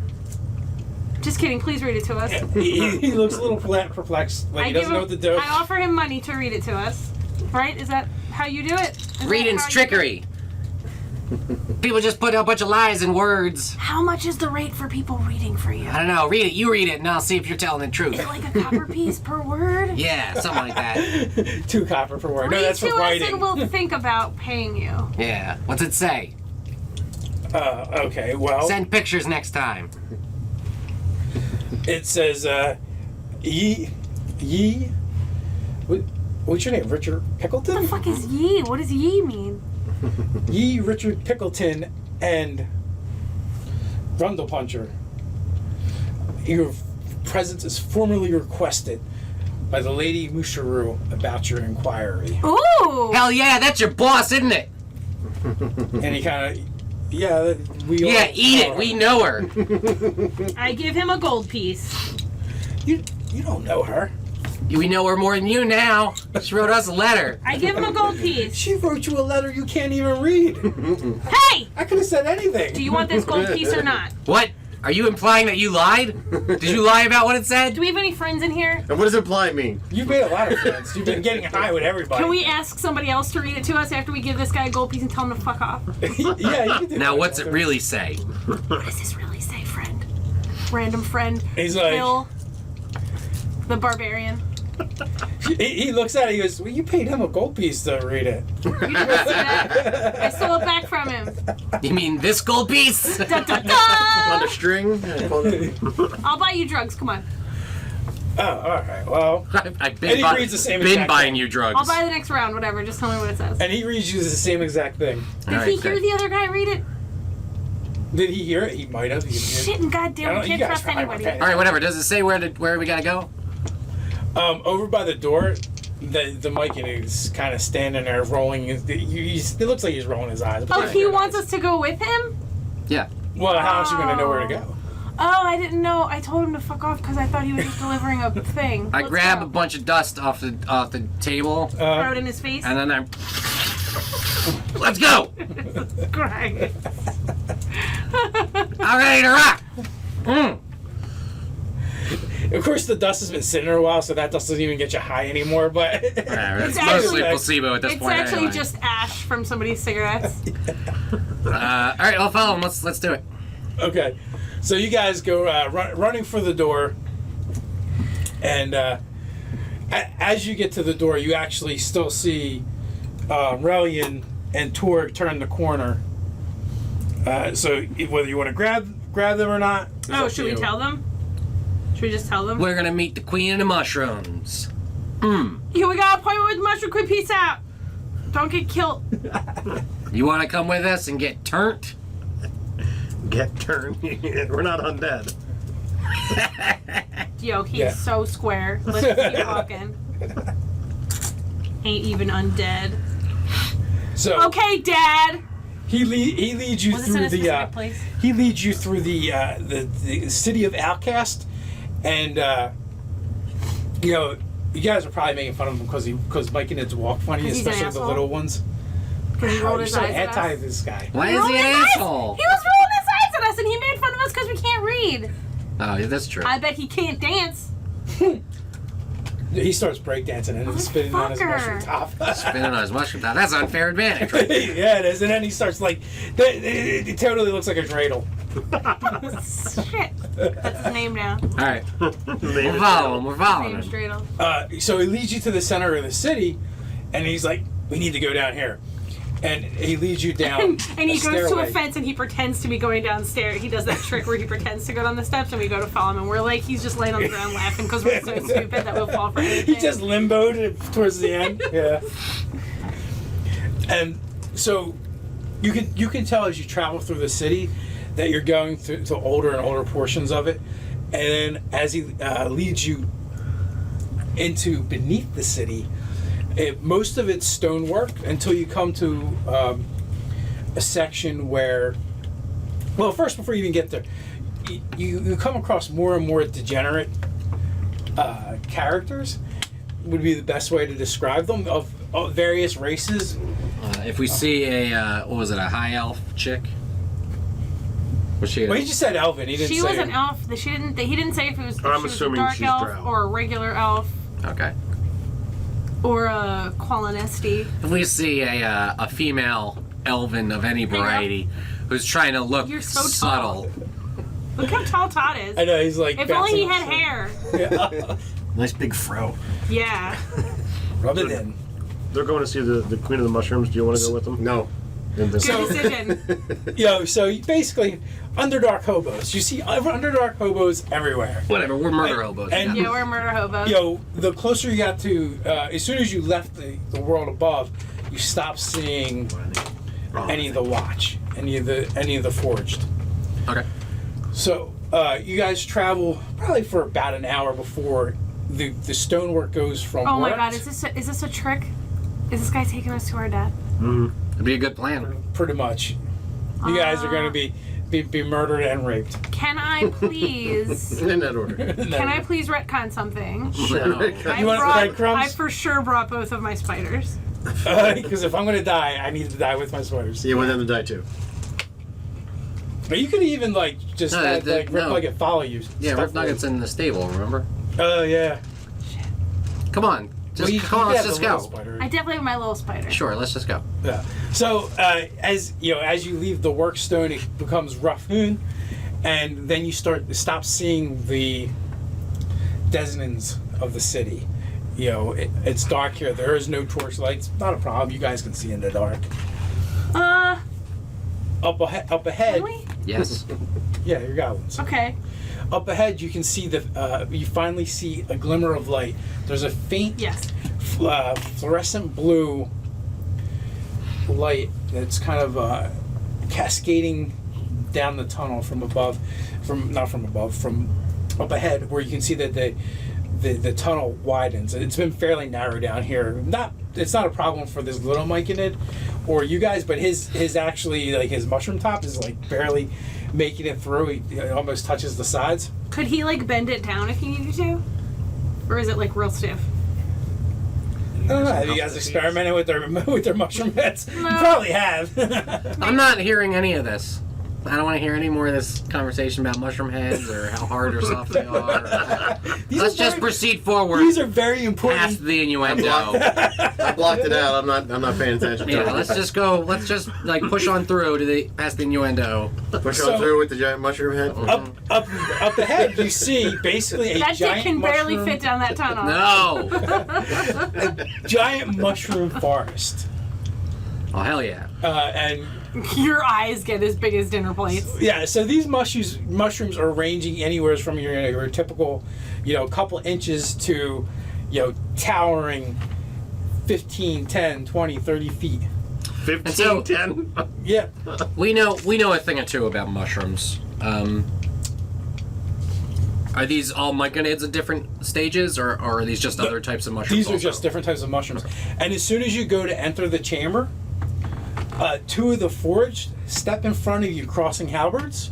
Just kidding. Please read it to us. He looks a little perplexed, like he doesn't know what to do. I offer him money to read it to us. Right? Is that how you do it? Is that Reading's how you- trickery. People just put a bunch of lies in words. How much is the rate for people reading for you? I don't know. Read it. You read it, and I'll see if you're telling the Is truth. it like a copper piece per word? Yeah, something like that. 2 copper per word. No, Read that's to for us writing. and we'll think about paying you. Yeah. What's it say? Okay, well, Send pictures next time. it says, what's your name? Richard What the Pickleton? fuck is ye? What does ye mean? Ye Richard Pickleton and Grundle Puncher. Your presence is formally requested by the Lady Moosharu about your inquiry. Ooh! Hell yeah, that's your boss, isn't it? And he kind of, yeah, we all Yeah, eat it. are. We know her. I give him a gold piece. You don't know her. We know her more than you now. She wrote us a letter. I give him a gold piece. She wrote you a letter you can't even read. Hey! I could have said anything. Do you want this gold piece or not? What? Are you implying that you lied? Did you lie about what it said? Do we have any friends in here? And what does imply mean? You've made a lot of friends. You've been getting high with everybody. Can we ask somebody else to read it to us after we give this guy a gold piece and tell him to fuck off? Yeah, you can do Now, that. what's it really say? What does this really say, friend? random friend. He's like, Phil, the barbarian. he looks at it. He goes, "Well, you paid him a gold piece to read it." You didn't see that? I stole it back from him. You mean this gold piece? Da, da, da! On the string. I'll buy you drugs. Come on. Oh, all right. Well, I've And he reads the same been exact buying thing. you drugs. I'll buy the next round. Whatever. Just tell me what it says. and he reads you the same exact thing. Did Alright, he hear good. the other guy read it? Did he hear it? He might have. He didn't hear it. Shit and goddamn, I we don't- you can't guys trust probably anybody. weren't paying All right, whatever. Does it say where we gotta go? Over by the door, the Mikey is kind of standing there, rolling. It looks like he's rolling his eyes. Oh, he wants us to go with him? Yeah. Well, how else you gonna know where to go? Oh, I didn't know. I told him to fuck off because I thought he was just delivering a thing. I Let's grab go. a bunch of dust off the table, Throw it in his face. and then I'm. Let's go! Greg. All ready to rock! Of course, the dust has been sitting there a while, so that dust doesn't even get you high anymore. But Whatever, it's actually- mostly placebo at this It's point. actually anyway. just ash from somebody's cigarettes. All right, I'll follow him. Let's do it. okay, so you guys go running for the door, and as you get to the door, you actually still see Relian and Torg turn the corner. So whether you want to grab them or not. is Oh, up should to we you. tell them? Should we just tell them? We're gonna meet the Queen of the Mushrooms. Here, we got an appointment with Mushroom Queen. Peace out. Don't get killed. You want to come with us and get turnt? Get turned. We're not undead. Yo, he's Yeah. so square. Let's keep walking. Ain't even undead. So Okay, Dad. he leads you Was this in through a the specific place? he leads you through the city of Outcast, and you know you guys are probably making fun of him because Mike and Ed's walk funny, 'Cause he's an especially the asshole? little ones. Because he rolled You're his so eyes at anti us. this guy. Why is Rolled he an his eyes. asshole? He was rolling his eyes at us, and he made fun of us because we can't read. Oh, yeah, that's true. I bet he can't dance. He starts breakdancing and then spinning on his Motherfucker. mushroom top. Spinning on his mushroom top. That's unfair advantage, right? Yeah, it is. And then he starts like, it totally looks like a dreidel. Shit. That's his name now. All right, we're following him. We're following Name's him. Dreidel. So he leads you to the center of the city, and he's like, we need to go down here. And he leads you down And he goes to a stairway. fence and he pretends to be going downstairs. He does that trick where he pretends to go down the steps and we go to follow him and we're like, he's just laying on the ground laughing because we're so stupid that we'll fall for anything. He just limboed towards the end. Yeah. And so you can tell as you travel through the city that you're going through to older and older portions of it, and then as he leads you into beneath the city, most of it's stonework until you come to a section where, well, first before you even get there, you come across more and more degenerate characters. Would be the best way to describe them, of various races. If we see a what was it, a high elf chick? Was she? Well, he just said elven. He didn't She say was an elf. He didn't say if it was. If I'm she was assuming a dark she's elf drow. or a regular elf Okay. or a Qualinesti. If we see a female elven of any variety who's trying to look You're so subtle, tall. Look how tall Todd is. I know, he's like. If only he bouncing had off hair. the- Nice big fro. Yeah. Rub it in. They're going to see the Queen of the Mushrooms. Do you want to go with them? No. In this- Good decision. So basically, underdark hobos. You see underdark hobos everywhere. whatever. We're murder hobos. and- yeah. Yeah, we're murder hobos. The closer you got to, as soon as you left the world above, you stopped seeing any of the watch, any of the forged. Okay. So you guys travel probably for about an hour before the stonework goes from. Oh my worked, god, is this a trick? Is this guy taking us to our death? It'd be a good plan. Pretty much. You guys are going to be murdered and raped. Can I please? In that order. Can I please retcon something? No. You want breadcrumbs? I for sure brought both of my spiders. Because if I'm going to die, I need to die with my spiders. You want them to die too. But you could even just No, have, the- Rip no. Nugget follow you. Yeah, Stuff Rip Nugget's in the stable. Remember? Oh yeah. Come on, just Well, you come on. could Let's have just the little go. spider. I definitely have my little spider. Sure, let's just go. Yeah. So as you leave the workstone, it becomes rough hewn, and then you stop seeing the designants of the city. You know, it's dark here. There is no torch lights. Not a problem. You guys can see in the dark. Up ahead. Can we? Yes. Yeah, your goblins. Okay. Up ahead, you can see you finally see a glimmer of light. There's a faint, Yes. fluorescent blue light that's kind of cascading down the tunnel from up ahead, where you can see that the tunnel widens. It's been fairly narrow down here. It's not a problem for this little Myconid or you guys, but his actually, like, his mushroom top is like barely making it through. It almost touches the sides. Could he like bend it down if he needed to, or is it like real stiff? I don't know. Have you guys experimented with their mushroom heads? You probably have. I'm not hearing any of this. I don't want to hear any more of this conversation about mushroom heads or how hard or soft they are. Let's just proceed forward. These are very important. Past the innuendo. I blocked it out. I'm not paying attention to Yeah, it. let's just go. Let's just like push on through to the past the innuendo. Push So- on through with the giant mushroom head. Up ahead, you see basically a That dick giant can barely mushroom, fit down that tunnel. No. giant mushroom forest, Oh hell yeah. and Your eyes get as big as dinner plates. yeah. So these mushrooms are ranging anywhere from your typical, couple inches to, towering 15, 10, 20, 30 feet. 15, so- 10. Yeah. We know a thing or two about mushrooms. Are these all myconids at different stages, or are these just other types of mushrooms? These are just different types of mushrooms. And as soon as you go to enter the chamber, two of the forged step in front of you crossing halberds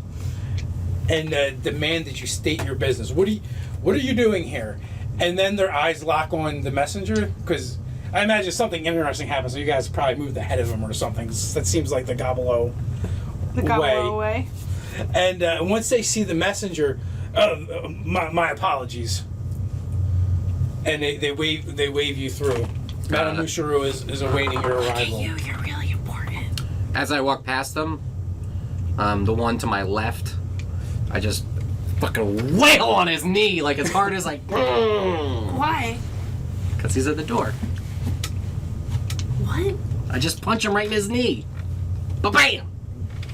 and demand that you state your business. What are you doing here? And then their eyes lock on the messenger, because I imagine something interesting happens, so you guys probably moved ahead of him or something. That seems like the gobolo way. And once they see the messenger, my apologies. And they wave you through. Madame Moosharu is awaiting your arrival. You're really important. As I walk past them, the one to my left, I just fucking wail on his knee like as hard as I can. Why? Because he's at the door. What? I just punch him right in his knee. Ba-bam!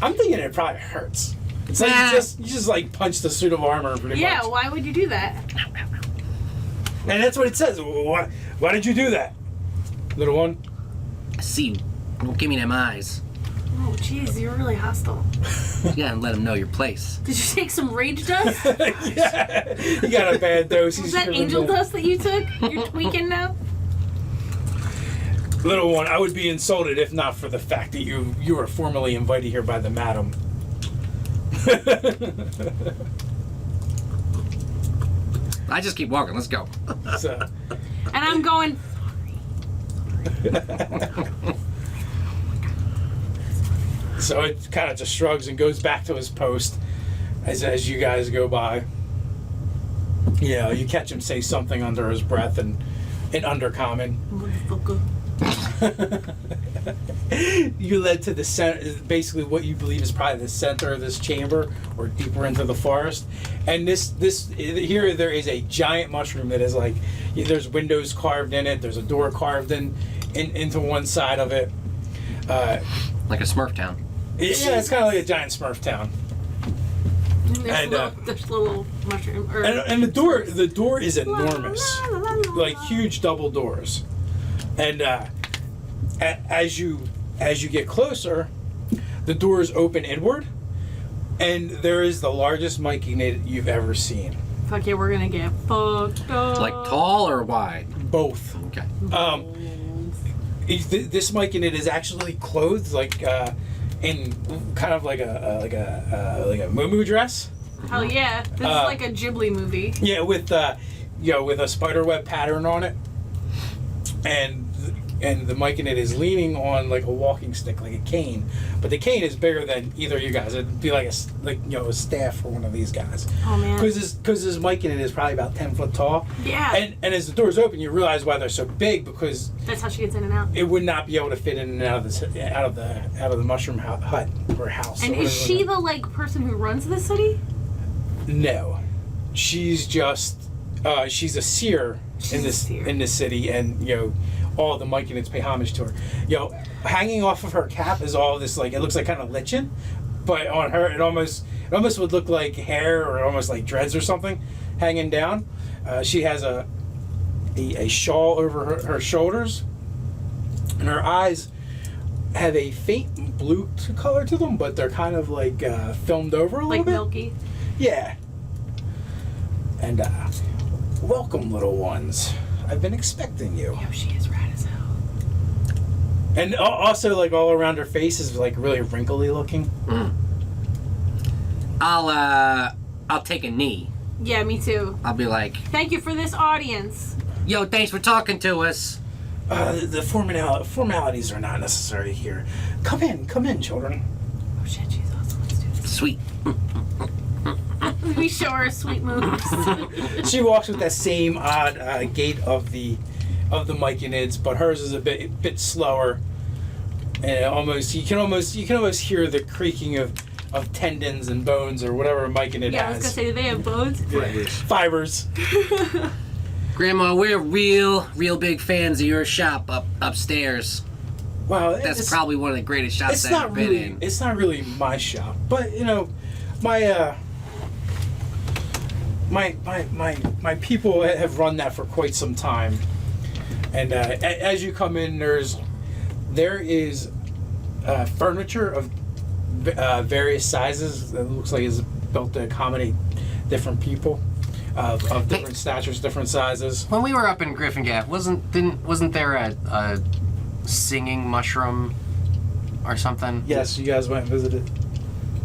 I'm thinking it probably hurts. It's like Nah. you just like punch the suit of armor pretty Yeah, much. why would you do that? And that's what it says. Why did you do that, little one? I see you. Don't give me them eyes. Oh, jeez, you're really hostile. You gotta let him know your place. Did you take some rage dust? Yeah, you got a bad dose. Was that angel dust that you took? You're tweaking now? Little one, I would be insulted if not for the fact that you were formally invited here by the madam. I just keep walking. Let's go. So, And I'm going, so it kind of just shrugs and goes back to his post as you guys go by. You catch him say something under his breath in undercommon. motherfucker. You led to the center, basically what you believe is probably the center of this chamber, or deeper into the forest. And this here there is a giant mushroom that is like, there's windows carved in it. There's a door carved into one side of it. Like a Smurf town. Yeah, it's kind of like a giant Smurf town. And there's little mushroom. Or, And the door is enormous, like huge double doors. And as you get closer, the doors open inward, and there is the largest Myconid you've ever seen. Fuck yeah, we're gonna get fucked up. Like tall or wide? Both. Okay. This Myconid is actually clothed like in kind of like a muumuu dress. Hell yeah, this is like a Ghibli movie. Yeah, with a spiderweb pattern on it, and and the Myconid is leaning on like a walking stick, like a cane. But the cane is bigger than either of you guys. It'd be like a staff for one of these guys. Oh man. Because this Myconid is probably about 10 foot tall. Yeah. And as the doors open, you realize why they're so big, because That's how she gets in and out. it would not be able to fit in and out of the mushroom hut or house. And or is whatever. she the like person who runs the city? No, she's just she's a seer in this city, and all the Myconids pay homage to her. Hanging off of her cap is all this like it looks like kind of lichen, but on her it almost would look like hair or almost like dreads or something hanging down. She has a shawl over her shoulders, and her eyes have a faint blue color to them, but they're kind of like filmed over a little Like bit. milky. Yeah. And welcome, little ones. I've been expecting you. Yo, she is rad as hell. And also, like all around her face is like really wrinkly looking. I'll take a knee. Yeah, me too. I'll be like, Thank you for this audience. yo, thanks for talking to us. The formalities are not necessary here. Come in, children. Oh shit, she's also a student. Sweet. We show her sweet moves. She walks with that same odd gait of the Myconids, but hers is a bit slower, and you can almost hear the creaking of tendons and bones or whatever a Myconid Yeah, I was has. gonna say, do they have bones? Fibers. Grandma, we're real big fans of your shop upstairs. Wow, That's probably one of the greatest shops it's I've not ever been really in. it's not really my shop, but my people have run that for quite some time, and as you come in, there is furniture of various sizes that looks like it's built to accommodate different people of different statures, different sizes. When we were up in Griffin Gap, wasn't there a singing mushroom or something? Yes, you guys went and visited.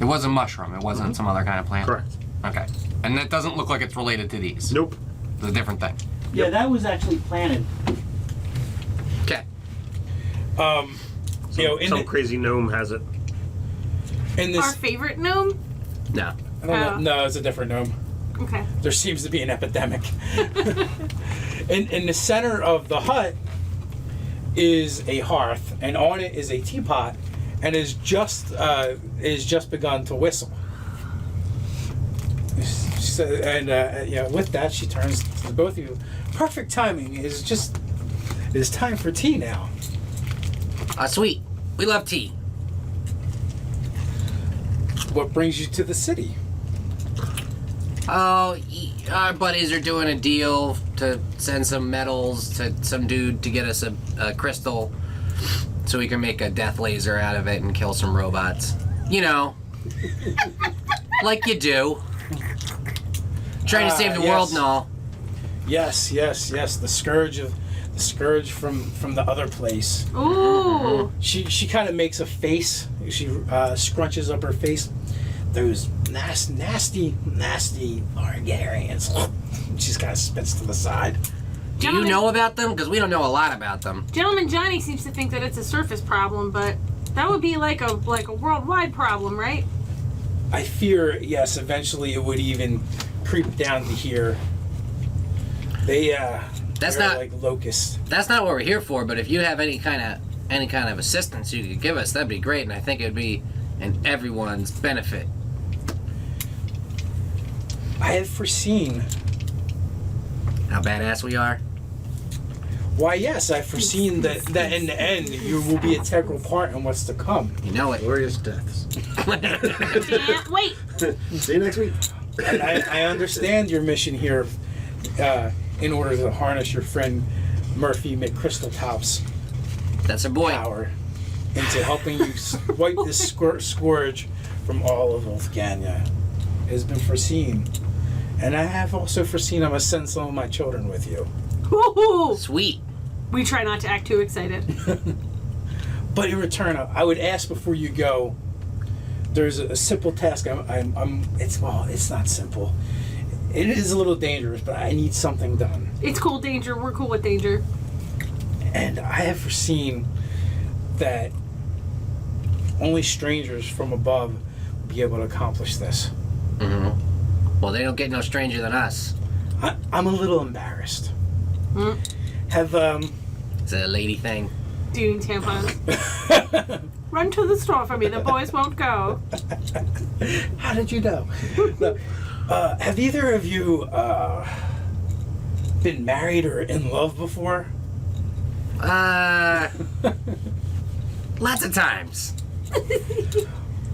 It was a mushroom. It wasn't some other kind of plant. Correct. Okay. And that doesn't look like it's related to these. Nope. It's a different thing. Yeah, that was actually planted. Okay. Some crazy gnome has it. In Our this, favorite gnome? No. I don't know, no, it's a different gnome. Okay. There seems to be an epidemic. In the center of the hut is a hearth, and on it is a teapot, and is just begun to whistle. So, and with that, she turns to both of you. Perfect timing. It is time for tea now. Sweet. We love tea. What brings you to the city? Oh, our buddies are doing a deal to send some metals to some dude to get us a crystal so we can make a death laser out of it and kill some robots. Like you do. Trying to save the world and all. Yes. The scourge from the other place. Ooh. She kind of makes a face. She scrunches up her face. Those nasty Vargarians. She kind of spits to the side. Do you know about them? Because we don't know a lot about them. Gentleman Johnny seems to think that it's a surface problem, but that would be like a worldwide problem, right? I fear, yes, eventually it would even creep down to here. They're like locusts. That's not what we're here for. But if you have any kind of assistance you could give us, that'd be great. And I think it'd be in everyone's benefit. I had foreseen. How badass we are. Why, yes, I've foreseen that in the end you will be an integral part in what's to come. You know it. Glorious deaths. Can't wait. See you next week. And I understand your mission here in order to harness your friend Murphy McCrystaltop's That's a boy. power into helping you wipe this scourge from all of Wolfgania. It has been foreseen. And I have also foreseen I must send some of my children with you. Woohoo! Sweet. We try not to act too excited. But in return, I would ask before you go, there's a simple task. It's not simple. It is a little dangerous, but I need something done. It's cool, danger. We're cool with danger. And I have foreseen that only strangers from above will be able to accomplish this. Mm-hmm. Well, they don't get no stranger than us. I'm a little embarrassed. Have, Is it a lady thing? Do you need tampons? Run to the store for me. The boys won't go. How did you know? No. Have either of you been married or in love before? Lots of times.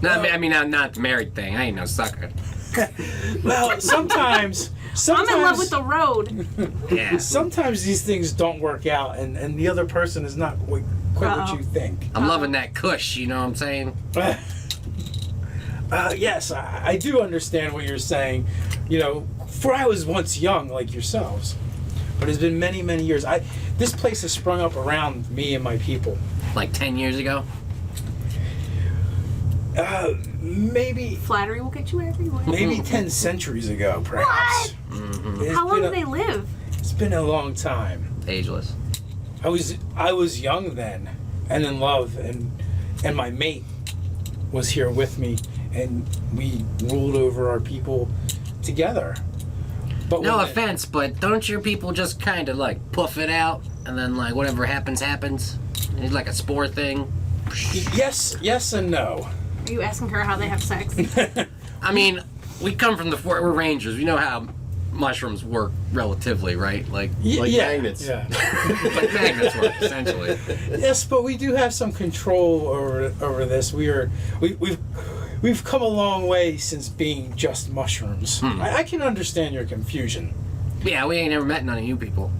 No, I mean, not the married thing. I ain't no sucker. Well, sometimes I'm in love with the road. Yeah. sometimes these things don't work out, and the other person is not quite what Uh-oh. you think. I'm loving that kush, you know what I'm saying? Yes, I do understand what you're saying. You know, for I was once young like yourselves, but it's been many, many years. This place has sprung up around me and my people. Like 10 years ago? Maybe Flattery will get you everywhere. 10 centuries ago, perhaps. Mm-hmm. It's How long been do they live? It's been a long time. Ageless. I was young then, and in love, and my mate was here with me, and we ruled over our people together. But No when offense, but don't your people just kind of like puff it out and then like whatever happens, happens? It's like a spore thing. Yes and no. Are you asking her how they have sex? I mean, we come from the fort. We're rangers. We know how mushrooms work relatively, right? Like Like yeah, magnets. Yeah. like magnets work, essentially. Yes, but we do have some control over this. We've come a long way since being just mushrooms. I can understand your confusion, Yeah, we ain't never met none of you people.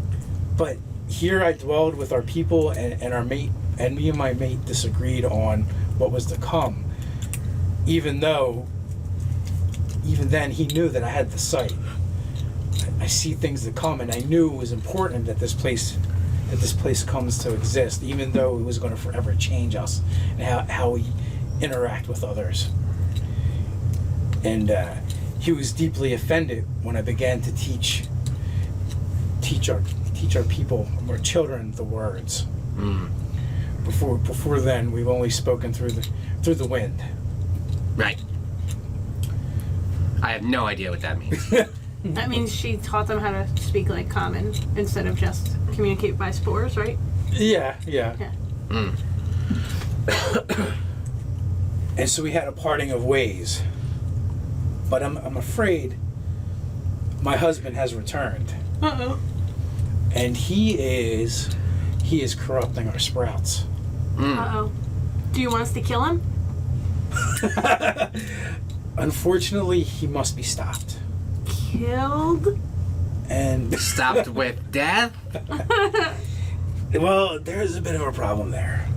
but here I dwelled with our people, and our mate, and me and my mate disagreed on what was to come. Even then, he knew that I had the sight. I see things to come, and I knew it was important that this place comes to exist, even though it was going to forever change us and how we interact with others. And he was deeply offended when I began to teach our people, our children, the words. Before then, we've only spoken through the wind. Right. I have no idea what that means. That means she taught them how to speak like common instead of just communicate by spores, right? Yeah. Mm. And so we had a parting of ways. But I'm afraid my husband has returned, Uh-oh. and he is corrupting our sprouts. Uh-oh. Do you want us to kill him? Unfortunately, he must be stopped. Killed? And Stopped with death? well, there's a bit of a problem there.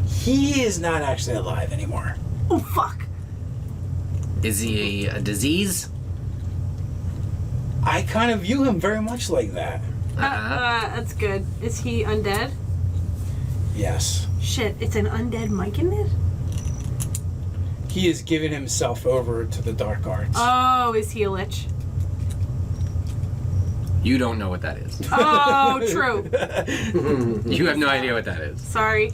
He is not actually alive anymore. Oh, fuck. Is he a disease? I kind of view him very much like that. That's good. Is he undead? Yes. Shit, it's an undead Mike in it? He has given himself over to the dark arts. Oh, is he a lich? You don't know what that is. Oh, true. You have no idea what that is. Sorry.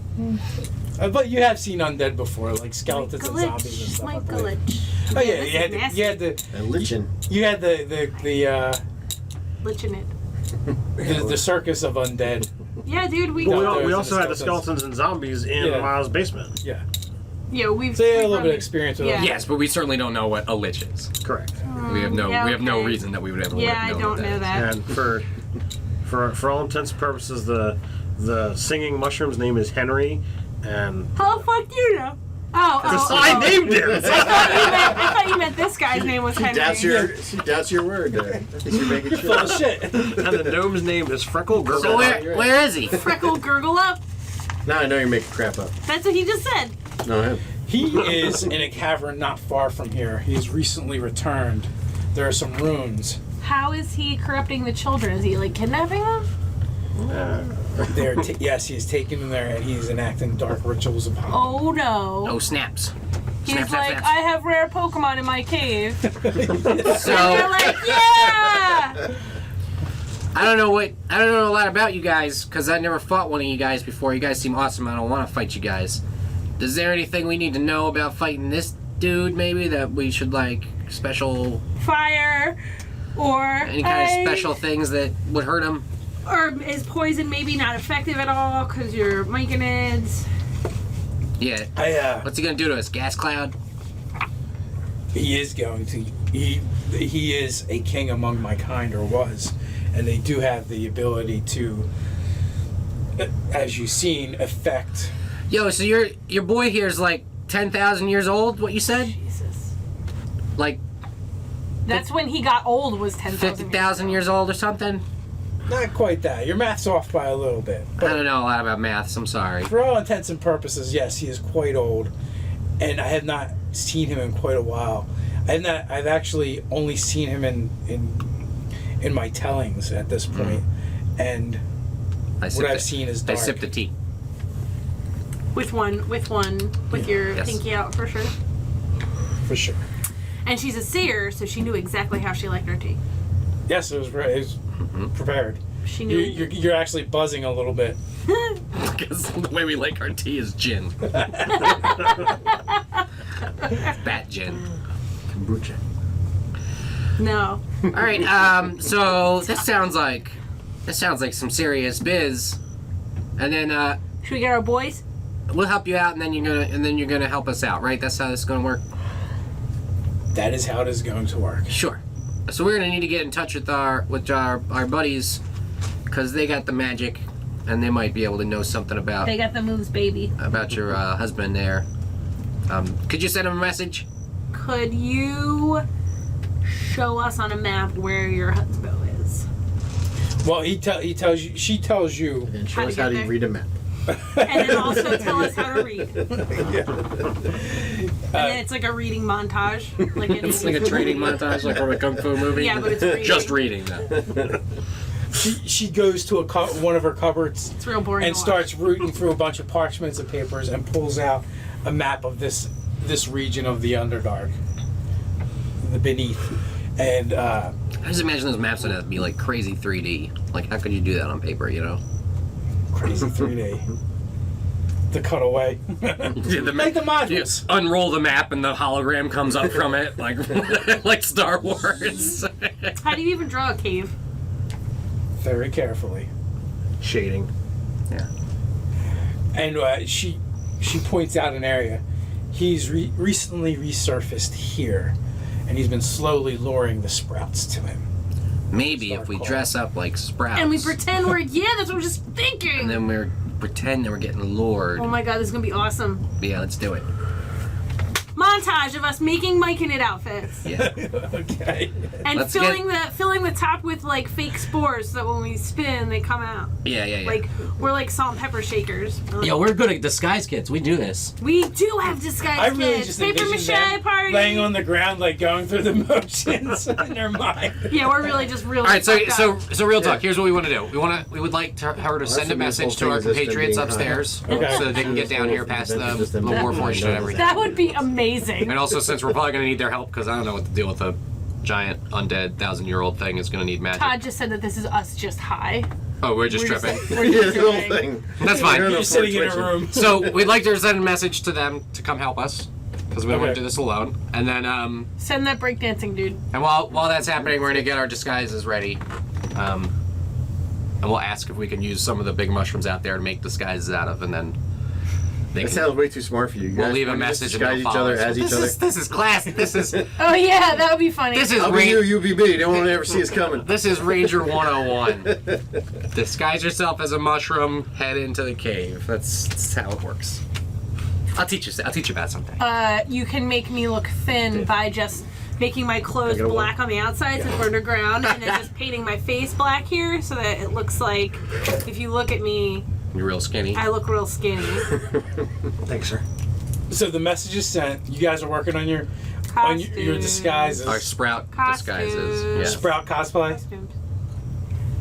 But you have seen undead before, like skeletons and zombies and stuff. I Mike a believe. lich. Oh yeah, This you is had nasty. the And lichen. you had the Lichin' it. the circus of undead. Yeah, dude, we Well, got... we those also and had the skeletons. skeletons and zombies in Yeah. Miles' basement. Yeah. Yeah, we've... So you had a we've little bit run of experience with Yeah. them. Yes, but we certainly don't know what a lich is. Correct. We have no yeah, we have no okay. reason that we would ever Yeah, know I what don't know is. that. And for all intents and purposes, the singing mushroom's name is Henry, and How the fuck do you know? Oh, I named him. I thought you meant this guy's name was Henry. She doubts your word there. I think you're making Full of sure. shit. And the gnome's name is Freckle Gurgle. So where is he? Freckle Gurgle Up. Now I know you're making crap up. That's what he just said. No, him. He is in a cavern not far from here. He has recently returned. There are some runes. How is he corrupting the children? Is he like kidnapping them? Yes, he is taken in there and he's enacting dark rituals upon them. Oh no. Oh snaps. He's Snap, snap, like, snaps. I have rare Pokemon in my cave. And So they're like, yeah! I don't know a lot about you guys because I never fought one of you guys before. You guys seem awesome. I don't want to fight you guys. Is there anything we need to know about fighting this dude? Maybe that we should like special Fire, or any kind of special things that would hurt him? or is poison maybe not effective at all because you're myconids? Yeah. What's he gonna do to us? Gas cloud? He is going to. He is a king among my kind, or was, and they do have the ability to, as you've seen, affect. Yo, so your boy here is like 10,000 years old. What you said? Jesus. Like That's when he got old. Was 10,000. 50,000 years old or something? Not quite that. Your math's off by a little bit. I don't know a lot about maths. I'm sorry. For all intents and purposes, yes, he is quite old, and I have not seen him in quite a while. I've actually only seen him in my tellings at this point, and what I've seen is dark. I sipped the tea. With your Yes. pinky out for sure. For sure. And she's a seer, so she knew exactly how she liked her tea. Yes, it was prepared. She knew. You're actually buzzing a little bit. Because the way we like our tea is gin. Bat gin. Kombucha. No. All right. So this sounds like some serious biz, and then Should we get our boys? we'll help you out, and then you're gonna help us out, right? That's how this is gonna work. That is how it is going to work. Sure. So we're gonna need to get in touch with our buddies, because they got the magic, and they might be able to know something about They got the moves, baby. your husband there. Could you send him a message? Could you show us on a map where your husband is? Well, she tells you. And show How to us how get to there? read a map. And then also tell us how to read. And Yeah. then it's like a reading montage. Like It's like a training montage, like from a kung fu movie. Yeah, but it's reading. just reading though. She goes to one of her cupboards It's real boring. and to watch. starts rooting through a bunch of parchments and papers and pulls out a map of this region of the Underdark, the beneath, and I just imagine those maps would have to be like crazy 3D. Like, how could you do that on paper? You know? crazy 3D. The cutaway, Yeah, like the modules. Unroll the map and the hologram comes up from it, like like Star Wars. How do you even draw a cave? Very carefully, Shading. Yeah. and she points out an area. He's recently resurfaced here, and he's been slowly luring the sprouts to him. Maybe if we dress up like sprouts. And we pretend we're that's what we're just thinking. And then we're pretend that we're getting lured. Oh my god, this is gonna be awesome. Yeah, let's do it. Montage of us making Myconid outfits. Yeah. Okay. And Let's filling the top with like fake spores so that when we spin they come out. Yeah. Like we're like salt and pepper shakers. Yo, we're good at disguise kits. We do this. We do have disguise I really kits. just Paper envision mache them party. laying on the ground, like going through the motions in their mind. Yeah, we're really just really. All right, fucked up. so real talk. Here's what we want to do. We would like her to send a some message to useful our things that's compatriots been being upstairs, Okay. so that they can get down here past the Just warforged and everything. That would be amazing. And also, since we're probably going to need their help, because I don't know what to deal with a giant undead 1,000-year-old thing is going to need magic. Todd just said that this is us just high. Oh, we're just tripping. We're Yeah, just the whole tripping. thing. That's fine. You're just sitting in a room. So we'd like to send a message to them to come help us, because we don't want Okay. to do this alone. And then, Send that breakdancing dude. and while that's happening, we're going to get our disguises ready. And we'll ask if we can use some of the big mushrooms out there to make disguises out of, and then they That can, sounds way too smart for you. You we'll guys leave a wanna just message and disguise they'll each follow other us. as each other. This is class. This is Oh yeah, that would be funny. this is I'll be Ra- you be me. They won't ever see us coming. this is Ranger 101. Disguise yourself as a mushroom. Head into the cave. That's how it works. I'll teach you about something. You can make me look thin by just making my clothes I got black on the outside since we're underground, and then just painting my face black here so that it looks like if you look at me, You're real skinny. I look real skinny. Thanks, sir. So the message is sent. You guys are working on your Costumes. disguises. Our sprout disguises. Costumes. Yeah. Sprout cosplay.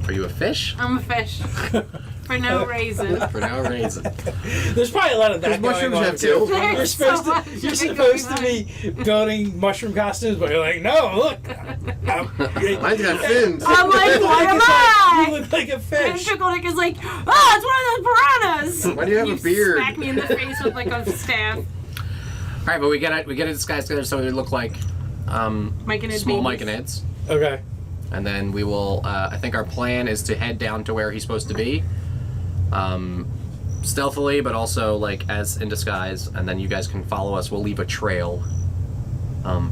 Are you a fish? I'm a fish. For no reason. For no reason. There's probably a lot of that going mushrooms on have too. tails. You're There's supposed so to. much You're of it supposed to going be building mushroom costumes, but you're like, no, look. Mine's got fins. I'm like, what am I? You look like a And fish. Pickle Dick is like, oh, it's one of those piranhas. Why do you have a beard? Smack me in the face with like a staff. All right, but we get a disguise together so we look like Mike and Ed small babies. Mike and Eds. Okay. And then we will, I think our plan is to head down to where he's supposed to be. Stealthily, but also like as in disguise, and then you guys can follow us. We'll leave a trail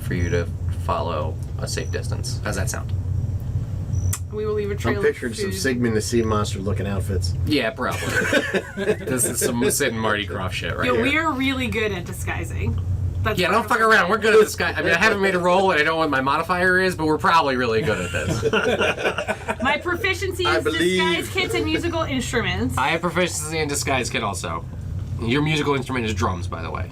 for you to follow a safe distance. How's that sound? We will leave a trail I'm picturing of some food. Sigmund the Sea Monster looking outfits. Yeah, probably. This is some Sid and Marty Croft shit right Yo, here. we are really good at disguising. That's Yeah, don't fuck around. We're good at disguise. I mean, I haven't made a roll and I don't know what my modifier is, but we're probably really good at this. My proficiency I is believe. disguise kits and musical instruments. I have proficiency in disguise kit also. Your musical instrument is drums, by the way.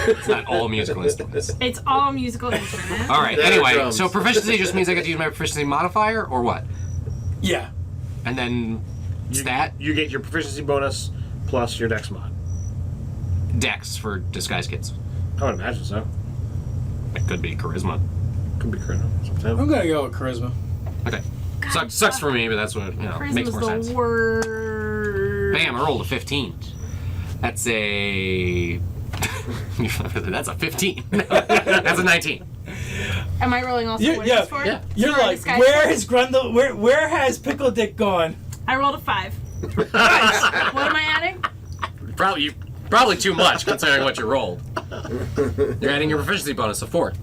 It's not all musical instruments. It's all musical instruments. All right. They're Anyway, drums. so proficiency just means I get to use my proficiency modifier, or what? Yeah. And then stat You get your proficiency bonus plus your dex mod. dex for disguise kits. I would imagine so. It could be charisma. Could be critical. I'm gonna go with charisma. Okay. Sucks for me, but that's what makes Charisma's more the sense. worst. Bam! I rolled a 15. That's a. That's a 15. That's a 19. Am I rolling also? Yeah, What is yeah, this for? yeah. You're For a like, disguise where kit? has Grundle? Where has Pickle Dick gone? I rolled a 5. What am I adding? Probably too much considering what you rolled. You're adding your proficiency bonus of 4.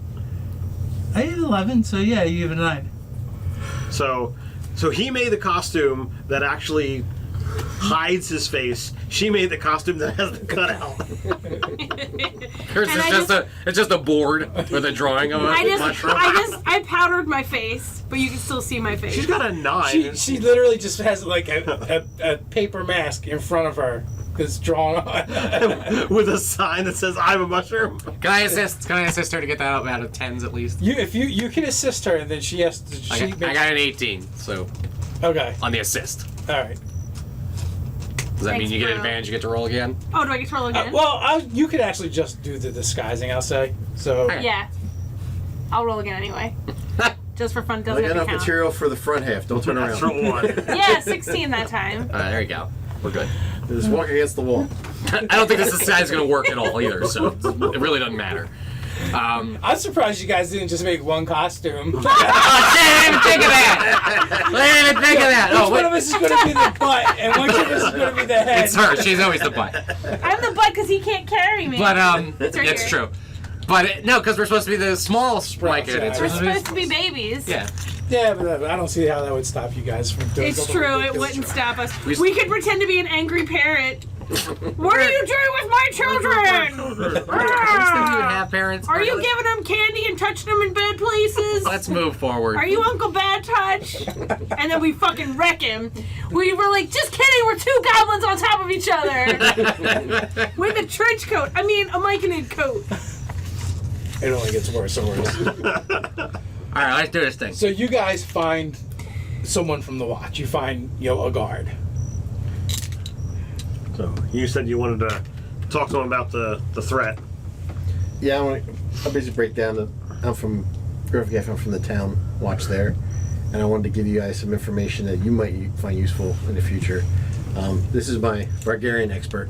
I did 11, so yeah, you have a 9. So he made the costume that actually hides his face. She made the costume that has the cutout. Hers And is it's just a board with a drawing of a mushroom. I powdered my face, but you can still see my face. She's got a 9. She literally just has like a paper mask in front of her that's drawn on. with a sign that says "I'm a mushroom." Can I assist her to get that up out of 10s at least? If you can assist her, and then she has to. I got an 18, so Okay. on the assist. All right. Does that mean Thanks, you get bro. advantage? You get to roll again? Oh, do I get to roll again? You could actually just do the disguising. I'll say so. Okay. Yeah. I'll roll again anyway. Just for fun. I Doesn't got have to enough count. material for the front half. Don't turn That's around. roll 1. Yeah, 16 that time. There you go. We're good. Just walk against the wall. I don't think this disguise is going to work at all either, so it really doesn't matter. I'm surprised you guys didn't just make one costume. Oh, shit, I didn't even think of that! I didn't even think of that! Which Oh, one of wait. us is going to be the butt, and which of us is going to be the head? It's her. She's always the butt. I'm the butt because he can't carry me. But, right it's here. true. But, no, because we're supposed to be the small Mike and Eds. We're We're supposed to be babies. Yeah. Yeah, but I don't see how that would stop you guys from doing It's something true. It ridiculous. wouldn't stop us. We- We could pretend to be an angry parrot. What are you doing with my children? I just think you would have parents. Are you giving them candy and touching them in bad places? Let's move forward. Are you Uncle Bad Touch? And then we fucking wreck him. We were like, just kidding, we're 2 goblins on top of each other. With a trench coat. I mean, a Mike and Ed coat. It only gets worse and worse. All right, let's do this thing. So you guys find someone from the watch. You find, a guard. So you said you wanted to talk to him about the threat. Yeah, I'll basically break down I'm from Griffin. I'm from the town watch there, and I wanted to give you guys some information that you might find useful in the future. This is my Vargarian expert.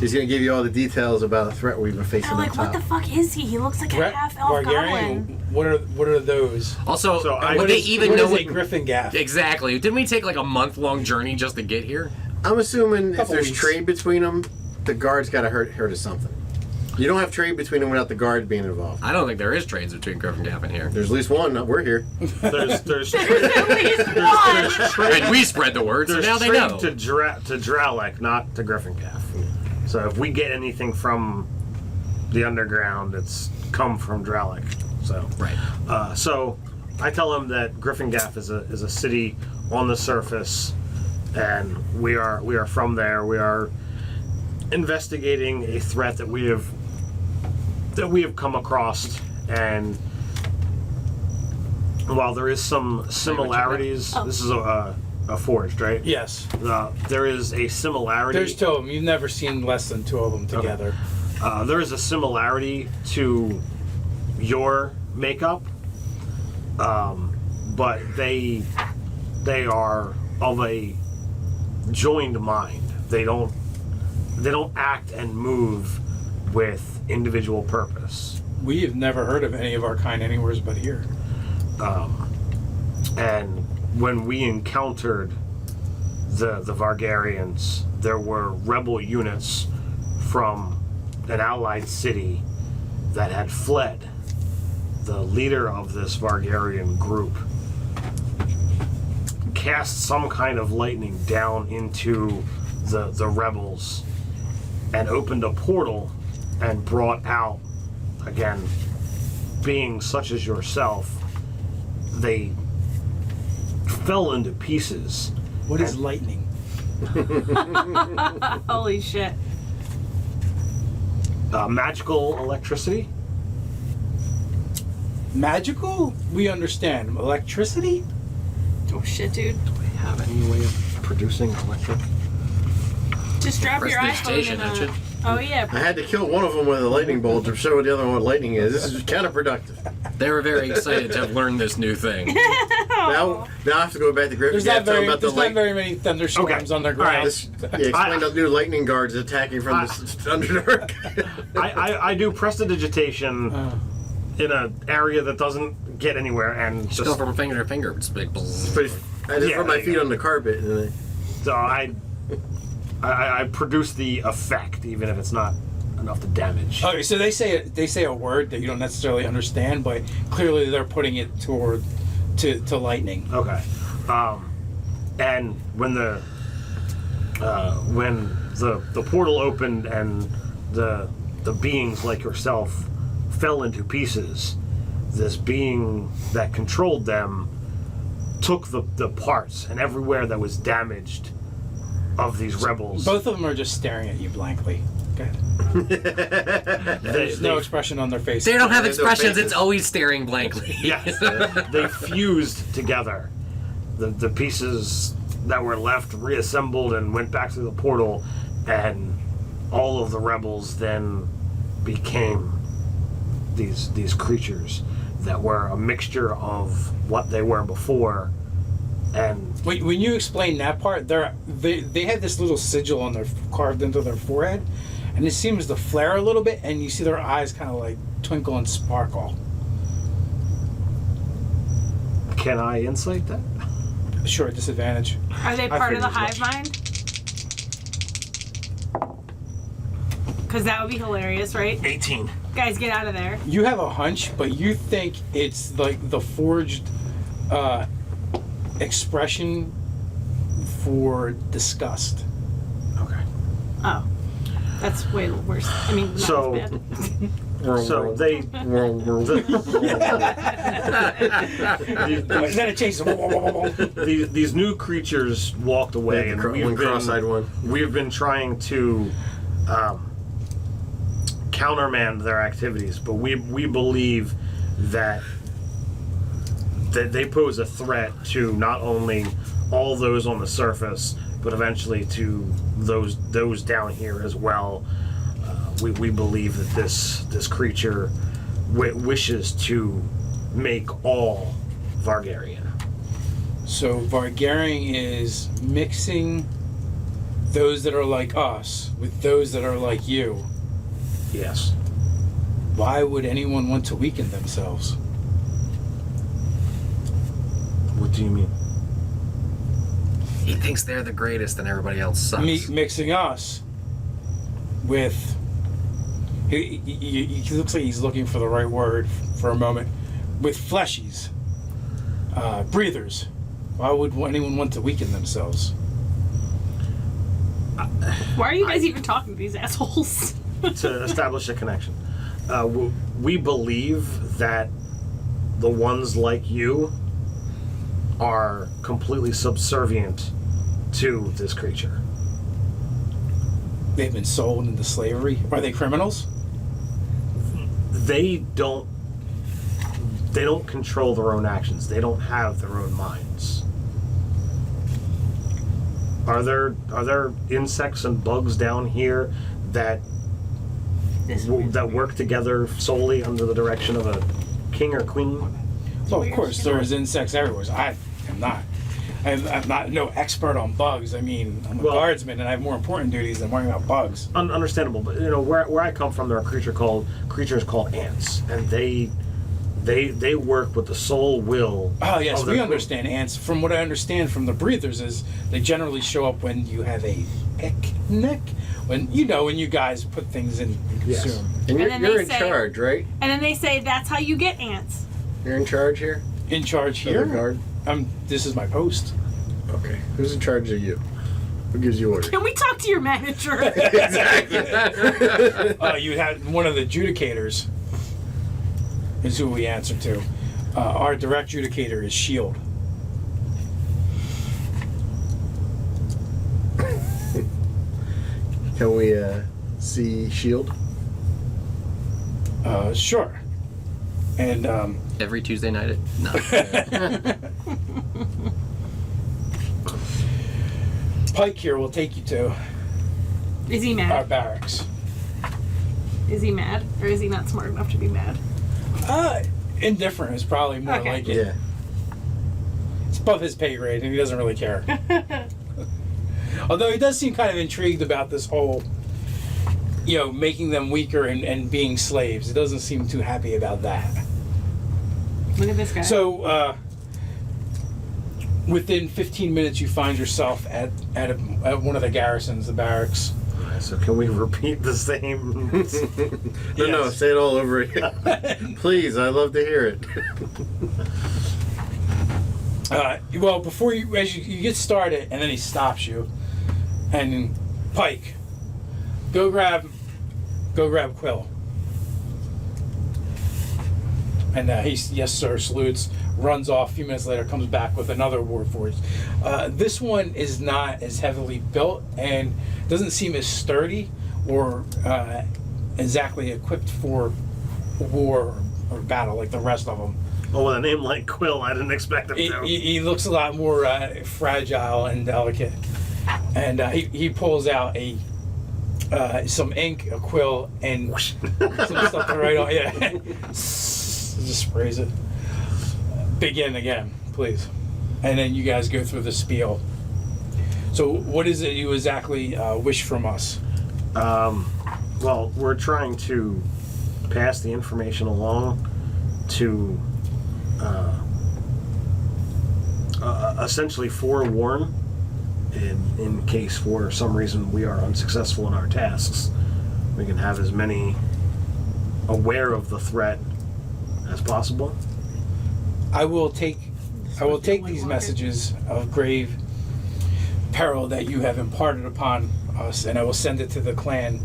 He's going to give you all the details about the threat we've been facing I'm like, up what top. the fuck is he? He looks like a half-elf goblin. What are those? Also, So I- would what they is- even what know is a what... griffin gaff? Exactly. Didn't we take like a month-long journey just to get here? I'm assuming if Couple there's weeks. trade between them, the guard's got to heard of something. You don't have trade between them without the guard being involved. I don't think there is trades between Griffin Gap and here. There's at least one. We're here. There's At least one. And we spread the word, so there's now they trade know. to Dralek, not to Griffin Calf. So if we get anything from the underground, it's come from Dralek. So Right. so I tell him that Griffin Gaff is a city on the surface, and we are from there. We are investigating a threat that we have come across, and while there is some similarities, this is forged, right? Yes. There is a similarity. There's two of them. You've never seen less than two of them together. There is a similarity to your makeup, but they are of a joined mind. They don't act and move with individual purpose. We have never heard of any of our kind anywhere but here. And when we encountered the Vargarians, there were rebel units from an allied city that had fled. The leader of this Vargarian group cast some kind of lightning down into the rebels and opened a portal and brought out, again, beings such as yourself. They fell into pieces. What is lightning? Holy shit. Magical electricity? Magical? We understand. Electricity? Oh shit, dude. Do we have any way of producing electric? Just drop your Prestidigitation, iPhone don't in you? Oh yeah. I had to kill one of them with a lightning bolt to show the other one what lightning is. This is counterproductive. They were very excited to have learned this new thing. Now I have to go back to Griffin There's Gap not tell very, about the there's not light. very many thunderstorms Okay. on their All right. ground. Explain the new lightning guards attacking from the Underdark. I do prestidigitation in an area that doesn't get anywhere, and Just go from finger to finger. It's big. But I just Yeah, put my there you feet go. on the carpet and so I produce the effect, even if it's not enough to damage. Okay, so they say a word that you don't necessarily understand, but clearly they're putting it toward to lightning. Okay. And when the portal opened and the beings like yourself fell into pieces, this being that controlled them took the parts and everywhere that was damaged of these rebels. Both of them are just staring at you blankly. Okay. There's no expression on their faces. They don't have They have no expressions. faces. It's always staring blankly. Yes, they fused together. The pieces that were left reassembled and went back through the portal, and all of the rebels then became these creatures that were a mixture of what they were before. And When you explain that part, they had this little sigil on their carved into their forehead, and it seems to flare a little bit, and you see their eyes kind of like twinkle and sparkle. can I insight that? Sure, disadvantage. Are they I part of the figured as hive much. mind? Because that would be hilarious, right? 18. Guys, get out of there. You have a hunch, but you think it's like the forged expression for disgust. Okay. Oh. That's way worse. I mean, not So- as bad. So they. And then it changes. These new creatures walked away, and one cross-eyed one. we've been trying to countermand their activities, but we believe that they pose a threat to not only all those on the surface, but eventually to those down here as well. We believe that this creature wishes to make all Vargarian. So Vargarian is mixing those that are like us with those that are like you. Yes. Why would anyone want to weaken themselves? What do you mean? He thinks they're the greatest and everybody else sucks. Mixing us with... He looks like he's looking for the right word for a moment. With fleshies. Breathers. Why would anyone want to weaken themselves? Why are you guys even talking to these assholes? To establish a connection. We believe that the ones like you are completely subservient to this creature. They've been sold into slavery. Are they criminals? They don't control their own actions. They don't have their own minds. Are there insects and bugs down here that work together solely under the direction of a king or queen? Well, of course, there's insects everywhere. So I am not. I'm not no expert on bugs. I mean, I'm a guardsman, and I have more important duties than worrying about bugs. Understandable, but where I come from, there are creatures called ants, and they work with the sole will. Oh yes, of we their understand ants. From what I understand from the breathers is they generally show up when you have a picnic, when you guys put things in and Yes. consume. And And then you're they in say- charge, right? And then they say that's how you get ants. You're in charge here? In charge Other here. guard? This is my post. Okay. Who's in charge of you? Who gives you orders? Can we talk to your manager? You had one of the adjudicators. Is who we answer to. Our direct adjudicator is Shield. Can we see Shield? Sure. And Every Tuesday night at no. Pike here will take you to Is he our mad? barracks. Is he mad? Or is he not smart enough to be mad? Indifferent is probably more Okay. like it. Yeah. It's above his pay grade, and he doesn't really care. Although he does seem kind of intrigued about this whole, making them weaker and being slaves. He doesn't seem too happy about that. Look at this guy. So, within 15 minutes, you find yourself at one of the garrisons, the barracks. So can we repeat the same? No, Yes. say it all over again. Please, I'd love to hear it. Well, before as you get started, and then he stops you, and Pike, go grab Quill. And he's, yes sir, salutes, runs off. A few minutes later, comes back with another warforged. This one is not as heavily built and doesn't seem as sturdy or exactly equipped for war or battle like the rest of them. Well, with a name like Quill, I didn't expect him to. He looks a lot more fragile and delicate. And he pulls out some ink, a quill, and some stuff to write on. Yeah. Just sprays it. Begin again, please. And then you guys go through the spiel. So what is it you exactly wish from us? Well, we're trying to pass the information along to essentially forewarn in case for some reason we are unsuccessful in our tasks. We can have as many aware of the threat as possible. I will take these messages of grave peril that you have imparted upon us, and I will send it to the clan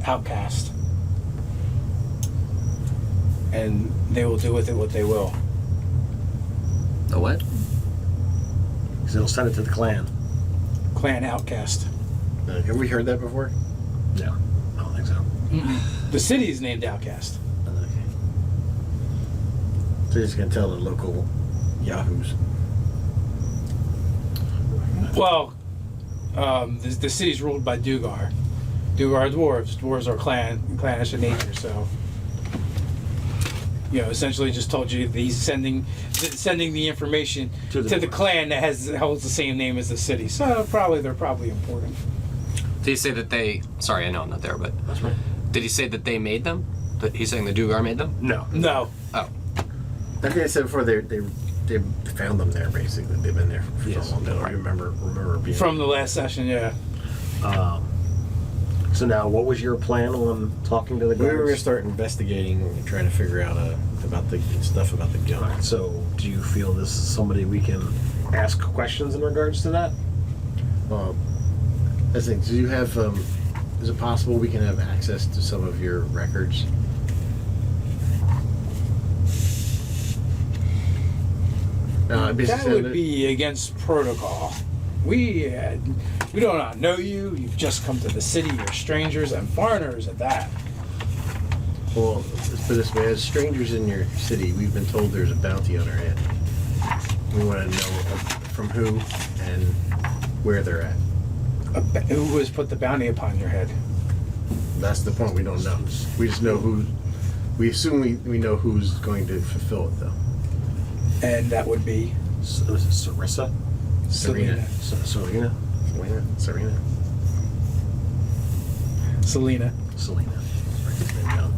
outcast. And they will do with it what they will. The what? So they'll send it to the clan. Clan outcast. Have we heard that before? No, I don't think so. The city is named Outcast. Okay. So you're just gonna tell the local yahoos. Well, the city's ruled by Dugar. Dugar are dwarves. Dwarves are clannish in nature, so essentially just told you that he's sending the information To to the the dwarves. clan that holds the same name as the city. So they're probably important. Did he say that they? Sorry, I know I'm not there, but That's right. did he say that they made them? That he's saying the Dugar made them? No. No. Oh, I think I said before they found them there basically. They've been there for Yes. so long. I remember being From the last session, yeah. So now, what was your plan on talking to the We were gonna guards? start investigating and trying to figure out about the stuff about the gun. Alright, so do you feel this is somebody we can ask questions in regards to that? I think. Do you have? Is it possible we can have access to some of your records? That would be against protocol. We do not know you. You've just come to the city. You're strangers and foreigners at that. Well, let's put it this way: as strangers in your city, we've been told there's a bounty on our head. We want to know from who and where they're at. Who has put the bounty upon your head? That's the point. We don't know. We just know who. We assume we know who's going to fulfill it, though. And that would be Was it Sarissa? Selena. Selena? Serena. Selena. Selena. Write his name down.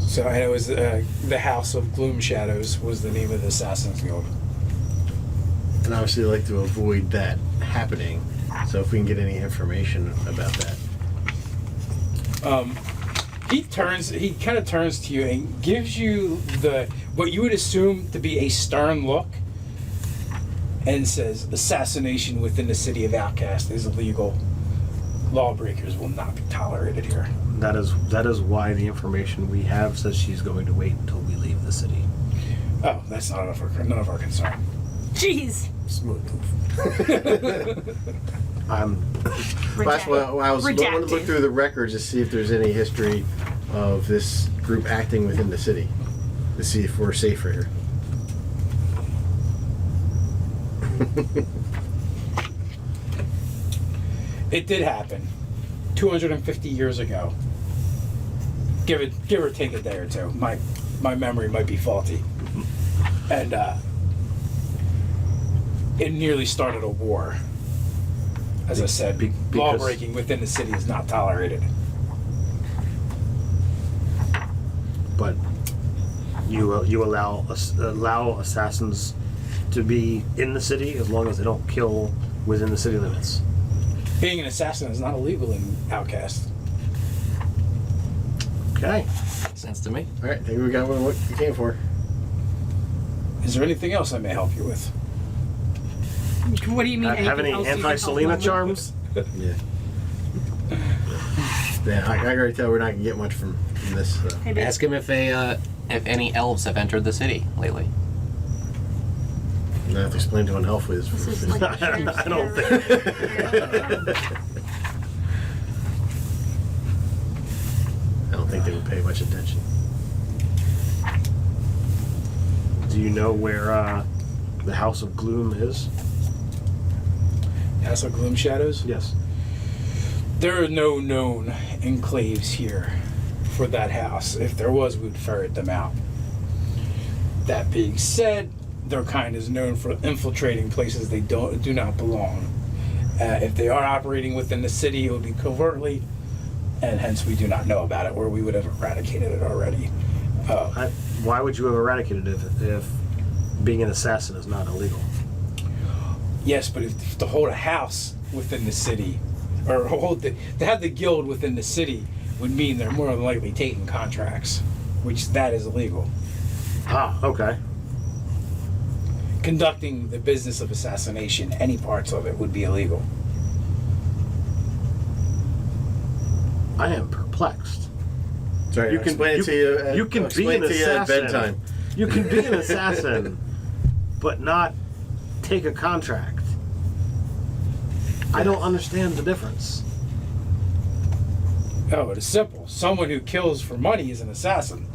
So and it was the House of Gloom Shadows was the name of the Assassin's Guild. And obviously, I like to avoid that happening. So if we can get any information about that. He kind of turns to you and gives you what you would assume to be a stern look and says, assassination within the city of Outcast is illegal. Lawbreakers will not be tolerated here. That is why the information we have says she's going to wait until we leave the city. Oh, that's none of our concern. Jeez. Smooth move. Redacted. Well, I was wanting to look Redacted. through the records to see if there's any history of this group acting within the city, to see if we're safer here. It did happen 250 years ago. Give or take a day or two. My memory might be faulty. And it nearly started a war. As I said, law breaking within the city is not tolerated. But you allow assassins to be in the city as long as they don't kill within the city limits. Being an assassin is not illegal in Outcast. Okay. Makes sense to me. All right, I think we got what you came for. Is there anything else I may help you with? What do you mean? Have any anything else you can help anti-Selena them with? charms? Yeah. Yeah, I can already tell we're not gonna get much from this. Hey, babe. Ask him if any elves have entered the city lately. I have to explain to an elf what This is is. like I don't think. I don't think they would pay much attention. Do you know where the House of Gloom is? House of Gloom Shadows? Yes. There are no known enclaves here for that house. If there was, we'd ferret them out. That being said, their kind is known for infiltrating places they do not belong. If they are operating within the city, it would be covertly, and hence we do not know about it, or we would have eradicated it already. Why would you have eradicated it if being an assassin is not illegal? Yes, but if to hold a house within the city, or to have the guild within the city, would mean they're more than likely taking contracts, which that is illegal. Ah, okay. Conducting the business of assassination, any parts of it would be illegal. I am perplexed. Sorry, You I'll can- explain it to you. you can I'll be explain an it to you at assassin. bedtime. You can be an assassin, but not take a contract. I don't understand the difference. Oh, it is simple. Someone who kills for money is an assassin.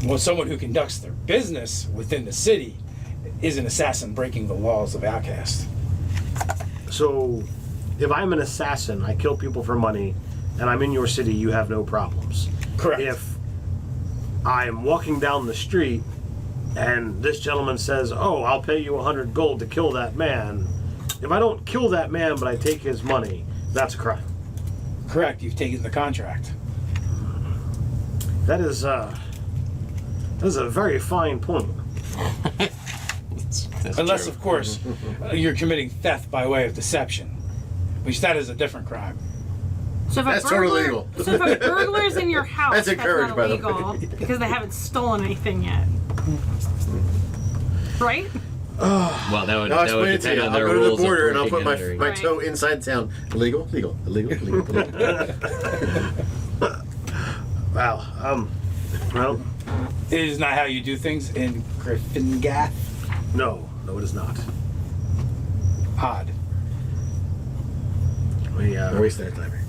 Well, someone who conducts their business within the city is an assassin breaking the laws of Outcast. So, if I'm an assassin, I kill people for money, and I'm in your city, you have no problems. Correct. If I'm walking down the street and this gentleman says, "Oh, I'll pay you 100 gold to kill that man," if I don't kill that man but I take his money, that's a crime. Correct, you've taken the contract. That is a very fine point. That's Unless, true. of course, you're committing theft by way of deception, which that is a different crime. So if That's a burglar, totally legal. So if a burglar's in your house, That's that's encouraged, not by the illegal way. because they haven't stolen anything yet. Right? Well, that would, I'll that would explain it to depend you. on I'll their go to the rules border of and I'll put breaking and my entering. toe inside town. Illegal. Wow. Well, It is not how you do things in Gryffindor. no, it is not. Odd. We, Don't waste their time here.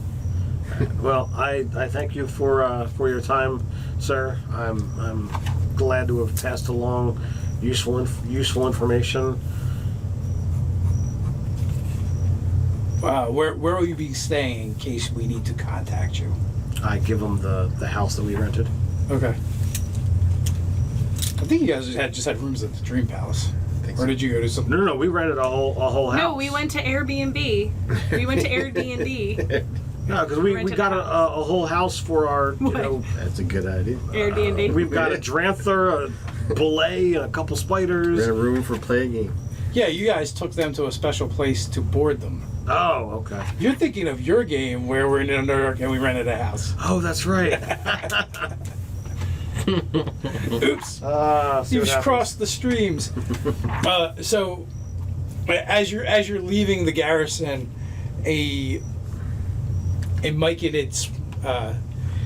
Well, I thank you for your time, sir. I'm glad to have passed along useful information. Where will you be staying in case we need to contact you? I give them the house that we rented. Okay. I think you guys just had rooms at the Dream Palace. Or did you go to some? No, we rented a whole house. No, we went to Airbnb. We went to Airbnb. No, because we rented got a a whole house for our, you What? know, That's a good idea. Airbnb. we've got a dranther, a belay, and a couple spiders. Rent a room for play a game. Yeah, you guys took them to a special place to board them. Oh, okay. You're thinking of your game where we're in underdark and we rented a house. Oh, that's right. Oops. See what You've happens. crossed the streams. So, as you're leaving the garrison, a myconid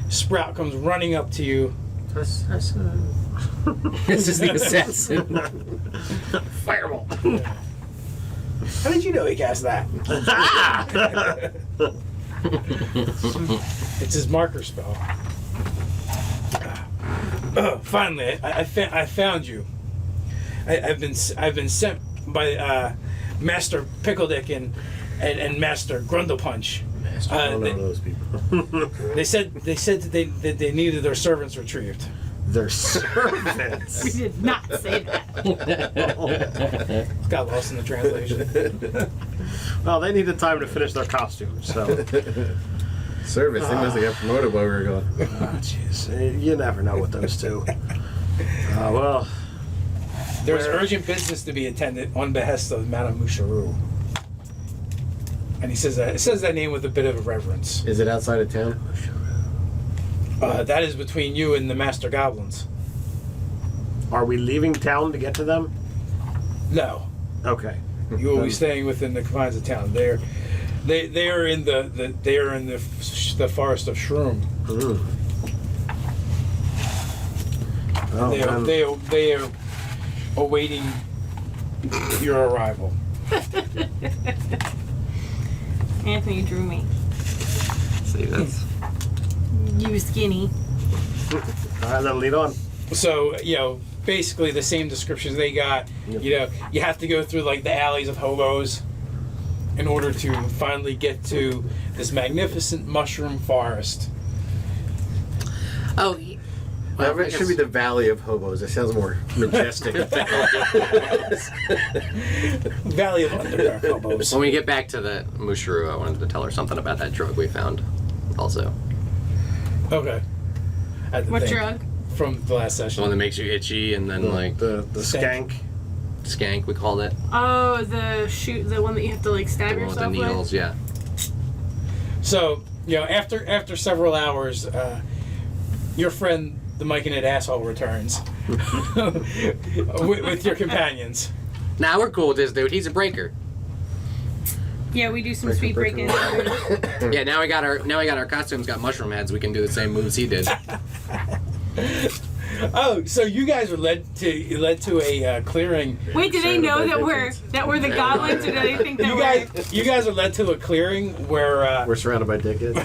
sprout comes running up to you. This is the assassin. Fireball. How did you know he cast that? It's his marker spell. Finally, I found you. I've been sent by Master Pickledick and Master Grundlepunch. I don't know those people. They said that they needed their servants retrieved. Their servants. We did not say that. Got lost in the translation. Well, they needed time to finish their costumes, so. Service. They must have got promoted while we were gone. Oh, jeez. You never know with those two. Well. There's Where- urgent business to be attended on behest of Madame Moosharu. And he says that it says that name with a bit of reverence. Is it outside of town? That is between you and the Master Goblins. Are we leaving town to get to them? No, Okay. you will be staying within the confines of town. They are in the forest of Shroom. Oh, man. They are awaiting your arrival. Anthony drew me. See, that's You skinny. All right, then lead on. So, basically the same descriptions they got. You have to go through like the alleys of hobos in order to finally get to this magnificent mushroom forest. oh. Well, it should be the Valley of Hobos. It sounds more majestic. Valley of Underdark hobos. When we get back to the Moosharu, I wanted to tell her something about that drug we found. Also, Okay. At the What thing drug? From the last the one session. that makes you itchy and then like The Skank. skank. skank, we called it. Oh, the one that you have to like stab The one with the yourself with. needles, yeah. So, after several hours, your friend, the myconid asshole, returns with your companions. Nah, we're cool with this dude. He's a breaker. Yeah, we do some sweet break-ins. Yeah, now we got our costumes got mushroom heads. We can do the same moves he did. Oh, so you guys were led to a clearing. Wait, do they know that we're the goblins, or do they think that You guys are led to a clearing where We're surrounded by dickheads.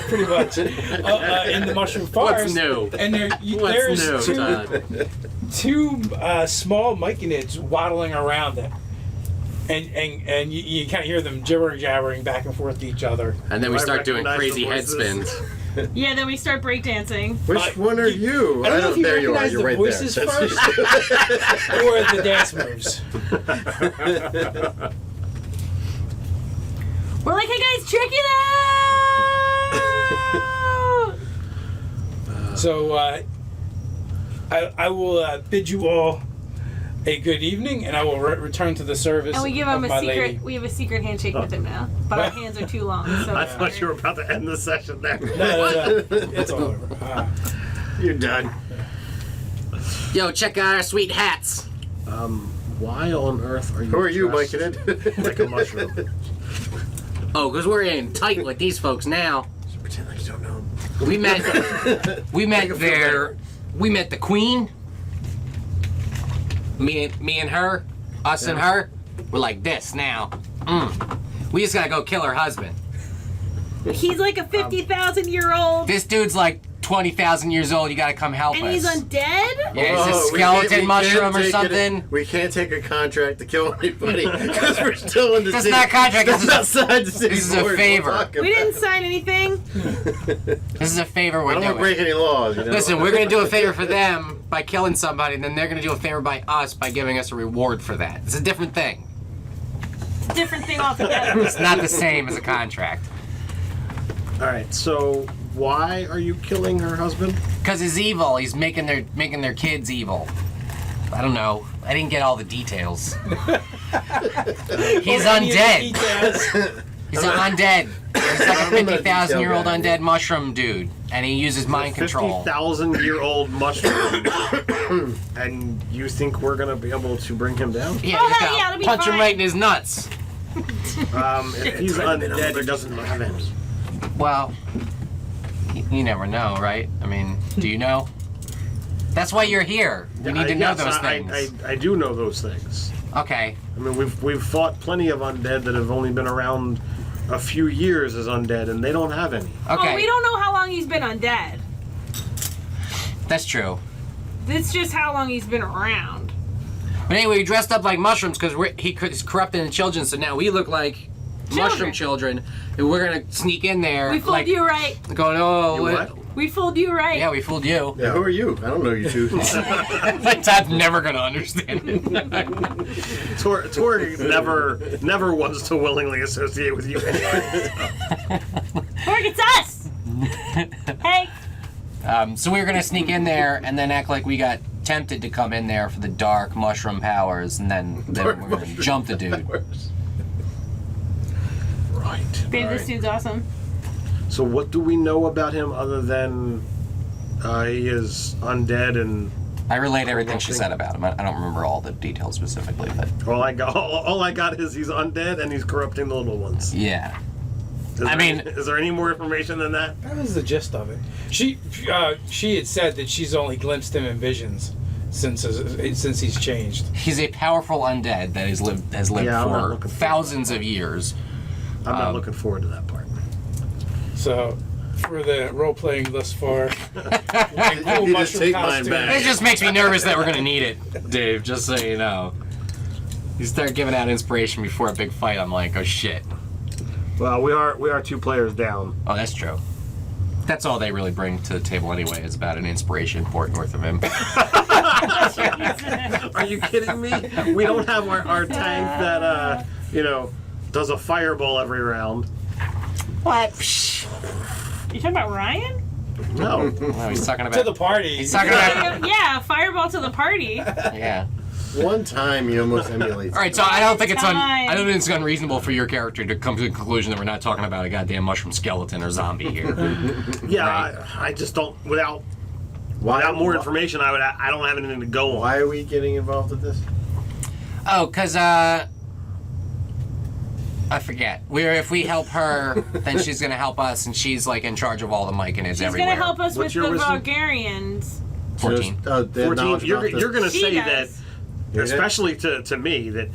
pretty much in the mushroom forest. What's new? And What's there's new, Todd? two small myconids waddling around it. And you kind of hear them jabbering back and forth to each other. And then we I start doing recognize crazy the head voices. spins. Yeah, then we start breakdancing. Which one are you? I don't know if you there you are. recognize You're the right voices there. first or the dance moves. We're like, hey guys, check it out! So I will bid you all a good evening, and I will return to the service. And we give of him a my secret. lady. We have a secret handshake with him now, but our hands are too long. So I thought you were about to end the session there. No. It's all over. You're done. Yo, check out our sweet hats. Why on earth are you? Who are you, dressed myconid? like a mushroom? Oh, because we're in tight with these folks now. Pretend like you don't know. We met the queen. Me and her, us and her, we're like this now. We just gotta go kill her husband. He's like a 50,000-year-old, This dude's like 20,000 years old. You gotta come help and us. he's undead. Yeah, he's Oh, a we can't- skeleton we mushroom can't or take something. We can't take a contract to kill anybody because we're still in the That's city. not a contract, That's this is- outside the city. this is a borders. favor. We'll talk We didn't about sign anything. This is a favor it. I we're don't want to doing. break any laws. You know? Listen, we're gonna do a favor for them by killing somebody, and then they're gonna do a favor by us by giving us a reward for that. It's a different thing. It's a different thing altogether. It's not the same as a contract. All right. So why are you killing her husband? Cause he's evil. He's making their kids evil. I don't know. I didn't get all the details. He's undead. He's an undead. He's like a 50,000-year-old undead mushroom dude, and he uses mind control. 50,000-year-old mushroom. And you think we're gonna be able to bring him down? Yeah, Oh, just hell gotta yeah, it'll be punch him fine. right in his nuts. If he's undead, he doesn't have any. Well, you never know, right? I mean, do you know? That's why you're here. We need to know Yes, those things. I do know those things. Okay. I mean, we've fought plenty of undead that have only been around a few years as undead, and they don't have any. Okay. Oh, we don't know how long he's been undead. That's true. It's just how long he's been around. But anyway, we dressed up like mushrooms because he's corrupting the children, so now we look like mushroom children, and we're gonna sneak in there. We fooled like, you right. Going, oh, You what? We fooled you right. Yeah, we fooled you. Yeah, who are you? I don't know you two. Like, Todd's never gonna understand it. Tor never wants to willingly associate with you anyway. Torg, it's us. Hey. So we were gonna sneak in there and then act like we got tempted to come in there for the dark mushroom powers, and then we're gonna jump the dude. Right. Babe, All this right. dude's awesome. So what do we know about him other than he is undead and I relayed everything she said about him. I don't remember all the details specifically, but all I got is he's undead and he's corrupting the little ones. yeah. Is there any more information than that? That was the gist of it. She had said that she's only glimpsed him in visions since he's changed. He's a powerful undead that has lived Yeah, I'm not for looking for thousands of years. I'm not looking forward to that part. So, for the role playing thus far, You just take mine back. It just makes me nervous that we're gonna need it, Dave, just so you know. You start giving out inspiration before a big fight, I'm like, oh shit. Well, we are 2 players down. Oh, that's true. That's all they really bring to the table anyway, is about an inspiration port north of him. Are you kidding me? We don't have our tank that does a fireball every round. What? You talking about Ryan? No. No, he's talking to about... the party. He's talking about... Yeah, fireball to the party. Yeah. One time you almost emulate. All right, so I don't think Time. I don't think it's unreasonable for your character to come to the conclusion that we're not talking about a goddamn mushroom skeleton or zombie here. Yeah, Right. I just don't. Without more information, I don't have anything to go on. Why are we getting involved with this? Oh, cause I forget. If we help her, then she's gonna help us, and she's like in charge of all the Myconids She's everywhere. gonna help us What's with your the wisdom? Vargarians. 14. Just, they have 14. knowledge You're about going to She say does. that, especially to me, that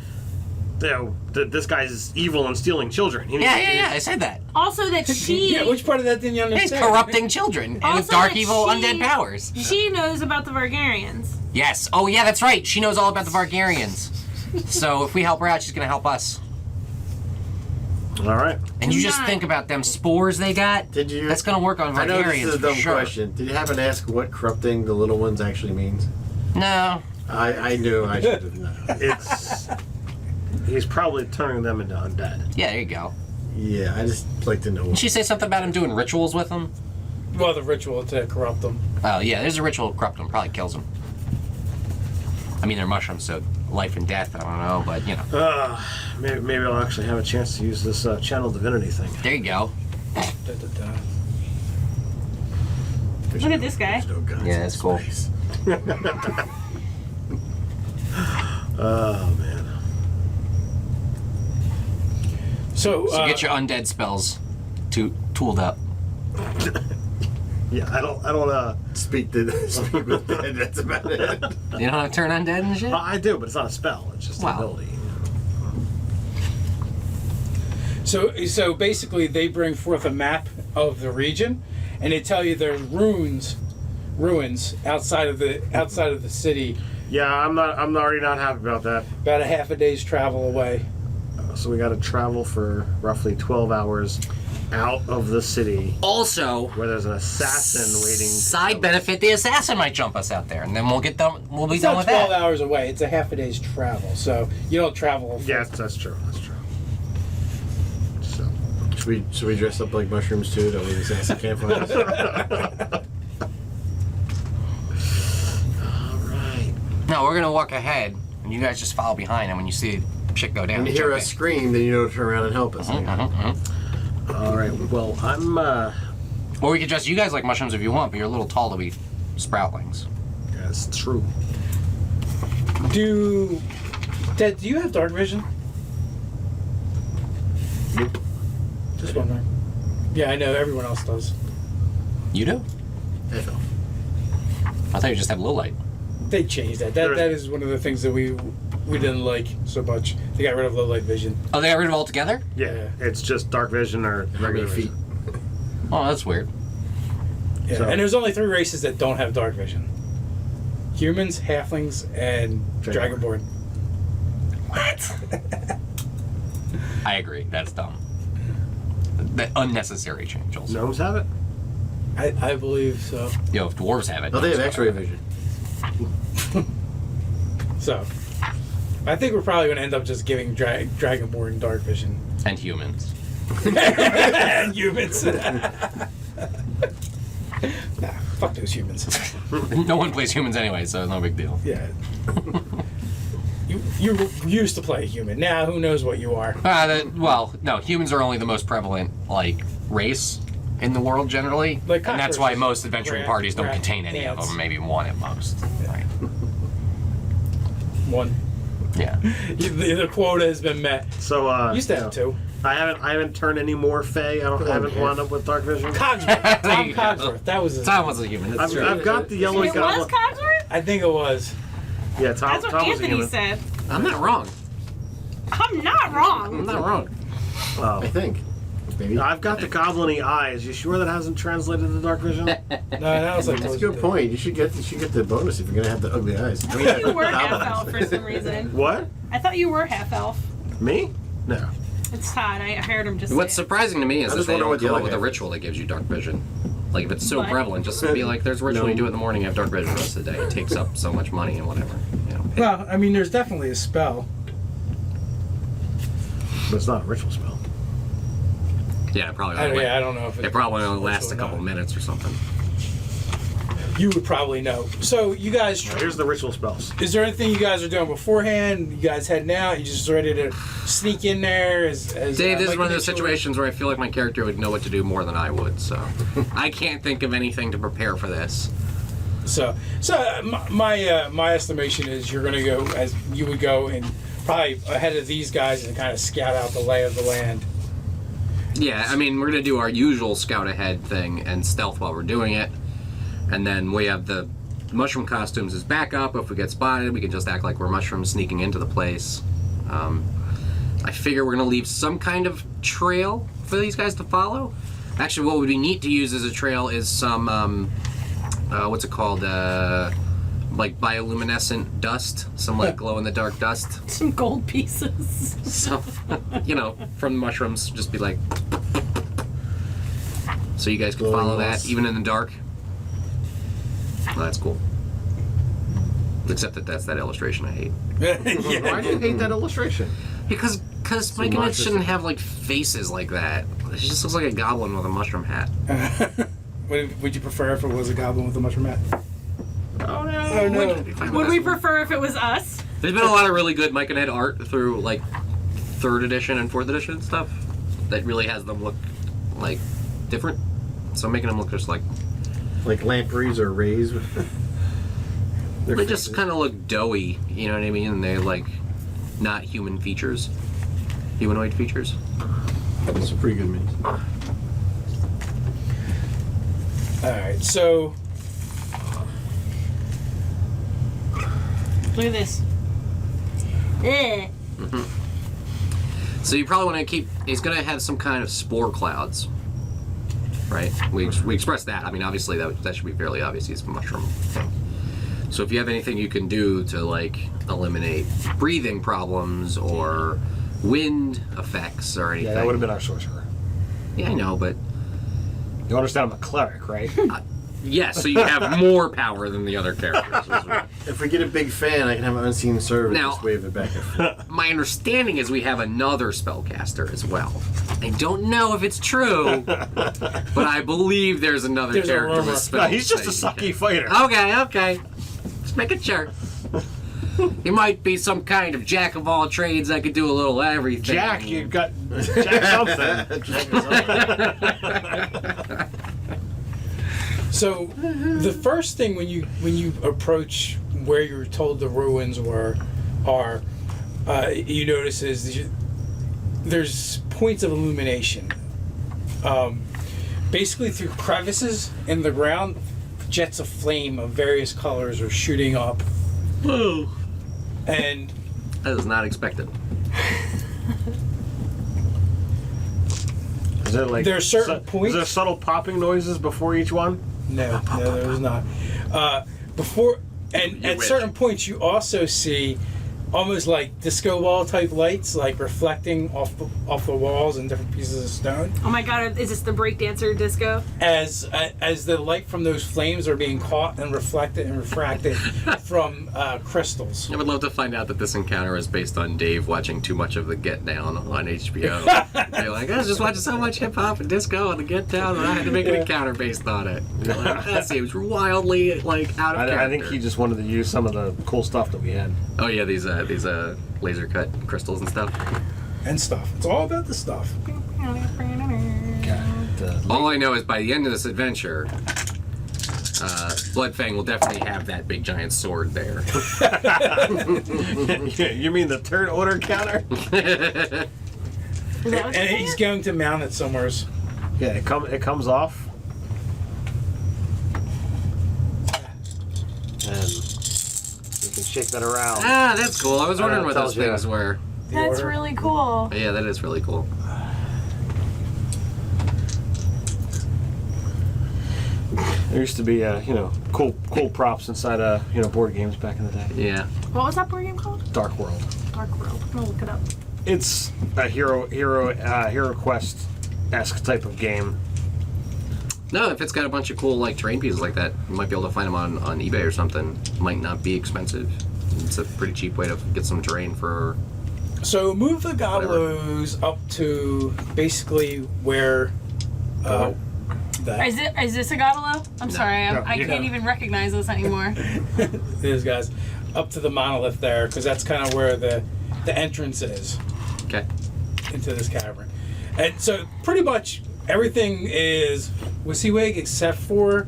that this guy's evil and stealing children. Yeah, I said that. Also that she Yeah, which part of that didn't you He's understand? corrupting children with Also dark, that evil, she- undead powers. she knows about the Vargarians. Yes. Oh, yeah, that's right. She knows all about the Vargarians. So if we help her out, she's gonna help us. All right. And you just Not- think about them spores they got. Did you? That's gonna work on I know this Vargarians is a for dumb sure. question. Did you happen to ask what corrupting the little ones actually means? No. I knew I should have known. He's probably turning them into undead. Yeah, there you go. Yeah, I just like to know. Didn't she say something about him doing rituals with them? Well, the ritual to corrupt them. Oh, yeah, there's a ritual to corrupt them. Probably kills them. I mean, they're mushrooms, so life and death, I don't know, but, you know. Maybe I'll actually have a chance to use this channel divinity thing. There you go. Da, da, da. Look at this guy. There's no guns Yeah, in that's cool. space. Oh man. So, So get your undead spells tooled up. Yeah, I don't. Speak with dead. That's about it. You don't have to turn undead and shit? I do, but it's not a spell. It's just Wow. an ability. So basically, they bring forth a map of the region, and they tell you there's ruins outside of the city, Yeah, I'm already not happy about that. about a half a day's travel away. So we got to travel for roughly 12 hours out of the city, Also, where there's an assassin waiting. side benefit: the assassin might jump us out there, and then we'll get done. We'll be It's done not with 12 that. hours away. It's a half a day's travel, so you don't travel. Yes, that's true. That's true. So. Should we dress up like mushrooms too? That way the assassin can't find us. All right. No, we're gonna walk ahead, and you guys just follow behind. And when you see shit go down, When you hear jump us in. scream, then you know to turn around and help us. All right. Well, I'm. Or we could dress you guys like mushrooms if you want, but you're a little tall to be sproutlings. Yeah, it's true. Ted, do you have dark vision? Nope. Just wondering. Yeah, I know everyone else does. You do? FL. I thought you just have low light. They changed that. That is one of the things that we didn't like so much. They got rid of low light vision. Oh, they got rid of it altogether? Yeah, it's just dark vision or How many regular feet? vision. Oh, that's weird. Yeah, So- and there's only 3 races that don't have dark vision: humans, halflings, and dragonborn. What? I agree. That's dumb. That unnecessary change. Also, Gnomes have it. I believe so. yo, if dwarves have it, Oh, they have gnomes X-ray vision. So, I think we're probably going to end up just giving dragonborn dark vision. and humans. And humans. Nah, fuck those humans. No one plays humans anyway, so no big deal. Yeah. You used to play a human. Now who knows what you are? Well, no, humans are only the most prevalent race in the world generally, Like and that's why cockroaches. most adventuring Rat- parties don't rat- contain any of ants. them. Maybe one at most. Right. One. Yeah. The quota has been met. So Used to have 2. I haven't turned any more Fey. I haven't wound up with dark vision. Cogsworth. There Tom you go. Cogsworth. That was his Tom was a human. That's true. I've got the yellow It was goblin. Cogsworth? I think it was. Yeah, Tom That's what was a Anthony human. said. I'm not wrong. I'm not I'm wrong. not wrong. Oh. I think. Maybe. I've got the goblin-y eyes. You sure that hasn't translated to dark vision? No, that was like That's a good point. You should get the bonus if you're gonna have the ugly eyes. I thought you were half elf for some reason. What? I thought you were half elf. Me? No. It's Todd. I heard him just What's say it. surprising to me is I that just they wonder don't what the come up other with a guy- ritual that gives you dark vision. Like, if it's so What? prevalent, just be like, there's a ritual No. you do it in the morning, you have dark vision the rest of the day. It takes up so much money and whatever. You know. Well, I mean, there's definitely a spell. But it's not a ritual spell. Yeah, it probably. I don't know if It probably only ritual lasts a or couple not. minutes or something. You would probably know. So, you guys, Here's the ritual spells. is there anything you guys are doing beforehand? You guys heading out? You just ready to sneak in there? As Dave, this is Mike one of those Mitchell- situations where I feel like my character would know what to do more than I would, so I can't think of anything to prepare for this. So my estimation is you're going to go as you would go and probably ahead of these guys and kind of scout out the lay of the land. Yeah, I mean, we're gonna do our usual scout ahead thing and stealth while we're doing it, and then we have the mushroom costumes as backup. If we get spotted, we can just act like we're mushrooms sneaking into the place. I figure we're gonna leave some kind of trail for these guys to follow. Actually, what would be neat to use as a trail is some what's it called? Like bioluminescent dust, some like glow in the dark dust. Some gold pieces. So, from mushrooms, just be like, so you guys can Glowing follow moss. that even in the dark. Well, that's cool. Except that that's that illustration I hate. Why do you hate that illustration? Because Mike and it monsters. shouldn't have like faces like that. It just looks like a goblin with a mushroom hat. Would you prefer if it was a goblin with a mushroom hat? Oh no. Oh no. Would we prefer if it was us? There's been a lot of really good Mike and Ed art through like 3rd edition and 4th edition stuff that really has them look like different. So making them look just like lampreys or rays. they just kind of look doughy, you know what I mean? And they're like not human features, humanoid features. That's a pretty good mix. All right, so Look at this. Eh. So you probably want to keep. He's going to have some kind of spore clouds, right? We expressed that. I mean, obviously that should be fairly obvious. He's a mushroom thing. So if you have anything you can do to like eliminate breathing problems or wind effects or anything. Yeah, that would have been our sorcerer. Yeah, I know, but You understand I'm a cleric, right? yes. So you have more power than the other characters. If we get a big fan, I can have an unseen server Now- just wave it back and forth. My understanding is we have another spellcaster as well. I don't know if it's true, but I believe there's another There's a character rumor. with spells. No, he's just a that you sucky fighter. can- Okay. Just making sure. He might be some kind of jack of all trades that could do a little everything. Jack, you got Jack something. So, the first thing when you approach where you're told the ruins are you notice is there's points of illumination. Basically, through crevices in the ground, jets of flame of various colors are shooting up. Whoa. And That is not expected. Is there like There are certain points- Is there subtle popping noises before each one? no, there's not. Before and You at wish. certain points, you also see almost like disco ball type lights, like reflecting off the walls and different pieces of stone. Oh my god, is this the breakdancer disco? As the light from those flames are being caught and reflected and refracted from crystals. I would love to find out that this encounter is based on Dave watching too much of the Get Down on HBO. You're like, I was just watching so much hip hop and disco on the Get Down that I had to make an encounter based on it. You're like, that seems wildly like out of character. I think he just wanted to use some of the cool stuff that we had. Oh yeah, these laser cut crystals and stuff. And stuff. It's all about the stuff. All I know is by the end of this adventure, Bloodfang will definitely have that big giant sword there. You mean the turn order counter? And he's going to mount it somewhere. Yeah, it comes off. And you can shake that around. Ah, that's cool. I was wondering it what those tells you. things were. That's order. really cool. Yeah, that is really cool. There used to be, cool props inside, board games back in the day. Yeah. What was that board game called? Dark World. Dark World. I'm gonna look it up. It's a Hero Quest-esque type of game. No, if it's got a bunch of cool like terrain pieces like that, you might be able to find them on eBay or something. Might not be expensive. It's a pretty cheap way to get some terrain for. So move the gobolos up to basically where that Is this a gobolo? I'm sorry, I can't even recognize this anymore. these guys up to the monolith there, because that's kind of where the entrance is Okay. into this cavern. And so pretty much everything is WYSIWYG except for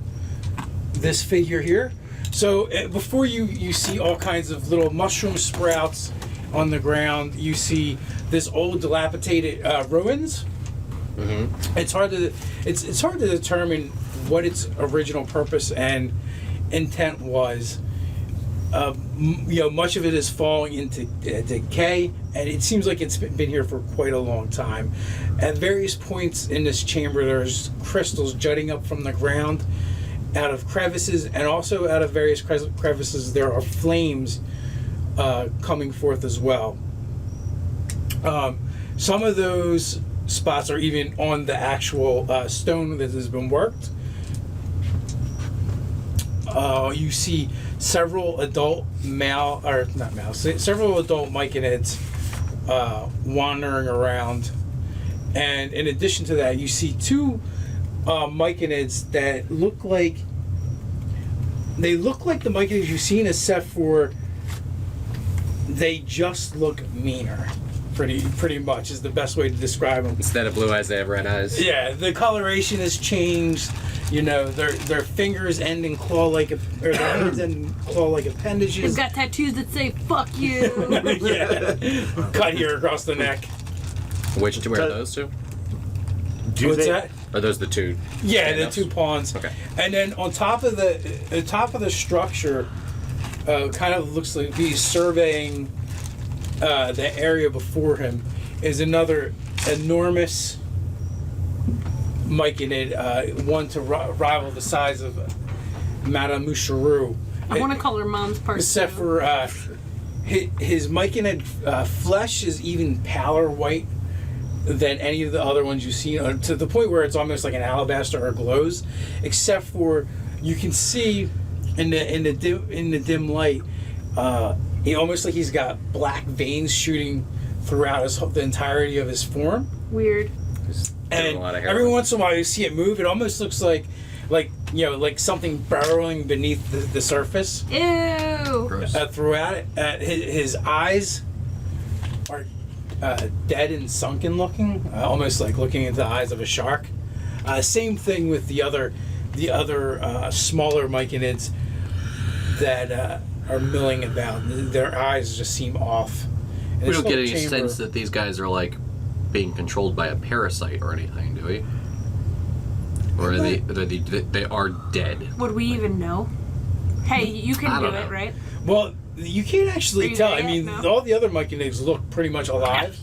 this figure here. So before you see all kinds of little mushroom sprouts on the ground. You see this old dilapidated ruins. Mm-hmm. It's hard to determine what its original purpose and intent was. Much of it is falling into decay, and it seems like it's been here for quite a long time. At various points in this chamber, there's crystals jutting up from the ground out of crevices, and also out of various crevices there are flames coming forth as well. Some of those spots are even on the actual stone that has been worked. You see several adult several adult myconids wandering around, and in addition to that, you see two myconids that look like the myconids you've seen, except for they just look meaner. Pretty much is the best way to describe them. Instead of blue eyes, they have red eyes. Yeah, the coloration has changed. You know, their fingers end in claw-like, or their hands end in claw-like appendages. They've got tattoos that say "fuck you." Yeah, cut here across the neck. Which two are those two? What's that? Are those the two? Yeah, the stand-ups? two pawns. Okay. And then on top of the structure, kind of looks like he's surveying the area before him. is another enormous myconid, one to rival the size of Madame Moosharu. I want to call her mom's part. Except two. for his myconid flesh is even paler white than any of the other ones you've seen, to the point where it's almost like an alabaster or glows. Except for you can see in the dim light, almost like he's got black veins shooting throughout the entirety of his form. Weird. And a lot of hair. every once in a while you see it move. It almost looks like something burrowing beneath the surface. Ew. Gross. Throughout it. His eyes are dead and sunken looking, almost like looking into the eyes of a shark. Same thing with the other smaller myconids that are milling about. Their eyes just seem off. And We this don't get whole any chamber- sense that these guys are like being controlled by a parasite or anything, do we? Or are they are dead? Would we even know? Hey, you I can do don't it, know. right? Well, you can't actually Are you tell. there I mean, yet? No. all the other myconids look pretty much alive.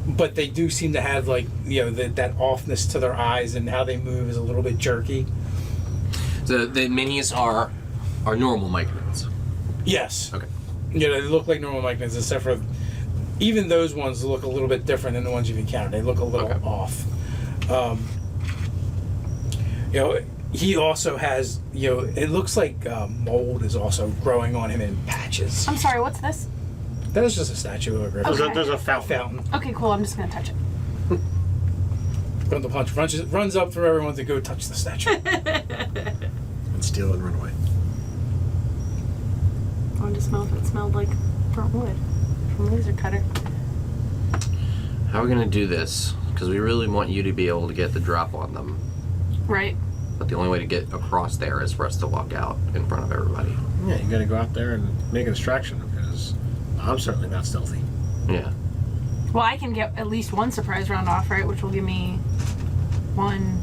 But they do seem to have that offness to their eyes, and how they move is a little bit jerky. So the minis are normal myconids. Yes. Okay. Yeah, they look like normal myconids, except for even those ones look a little bit different than the ones you've encountered. They look a little Okay. off. He also has, it looks like mold is also growing on him in patches. I'm sorry, what's this? That is just a statue of a griffin. Okay. There's a fountain. Fountain. Okay, cool. I'm just gonna touch it. From the punch runs up through everyone to go touch the statue. And steal it and run away. I wanted to smell if it smelled like burnt wood from a laser cutter. How are we gonna do this? Because we really want you to be able to get the drop on them. Right. But the only way to get across there is for us to walk out in front of everybody. Yeah, you gotta go out there and make a distraction because I'm certainly not stealthy. Yeah. Well, I can get at least one surprise round off, right? Which will give me one.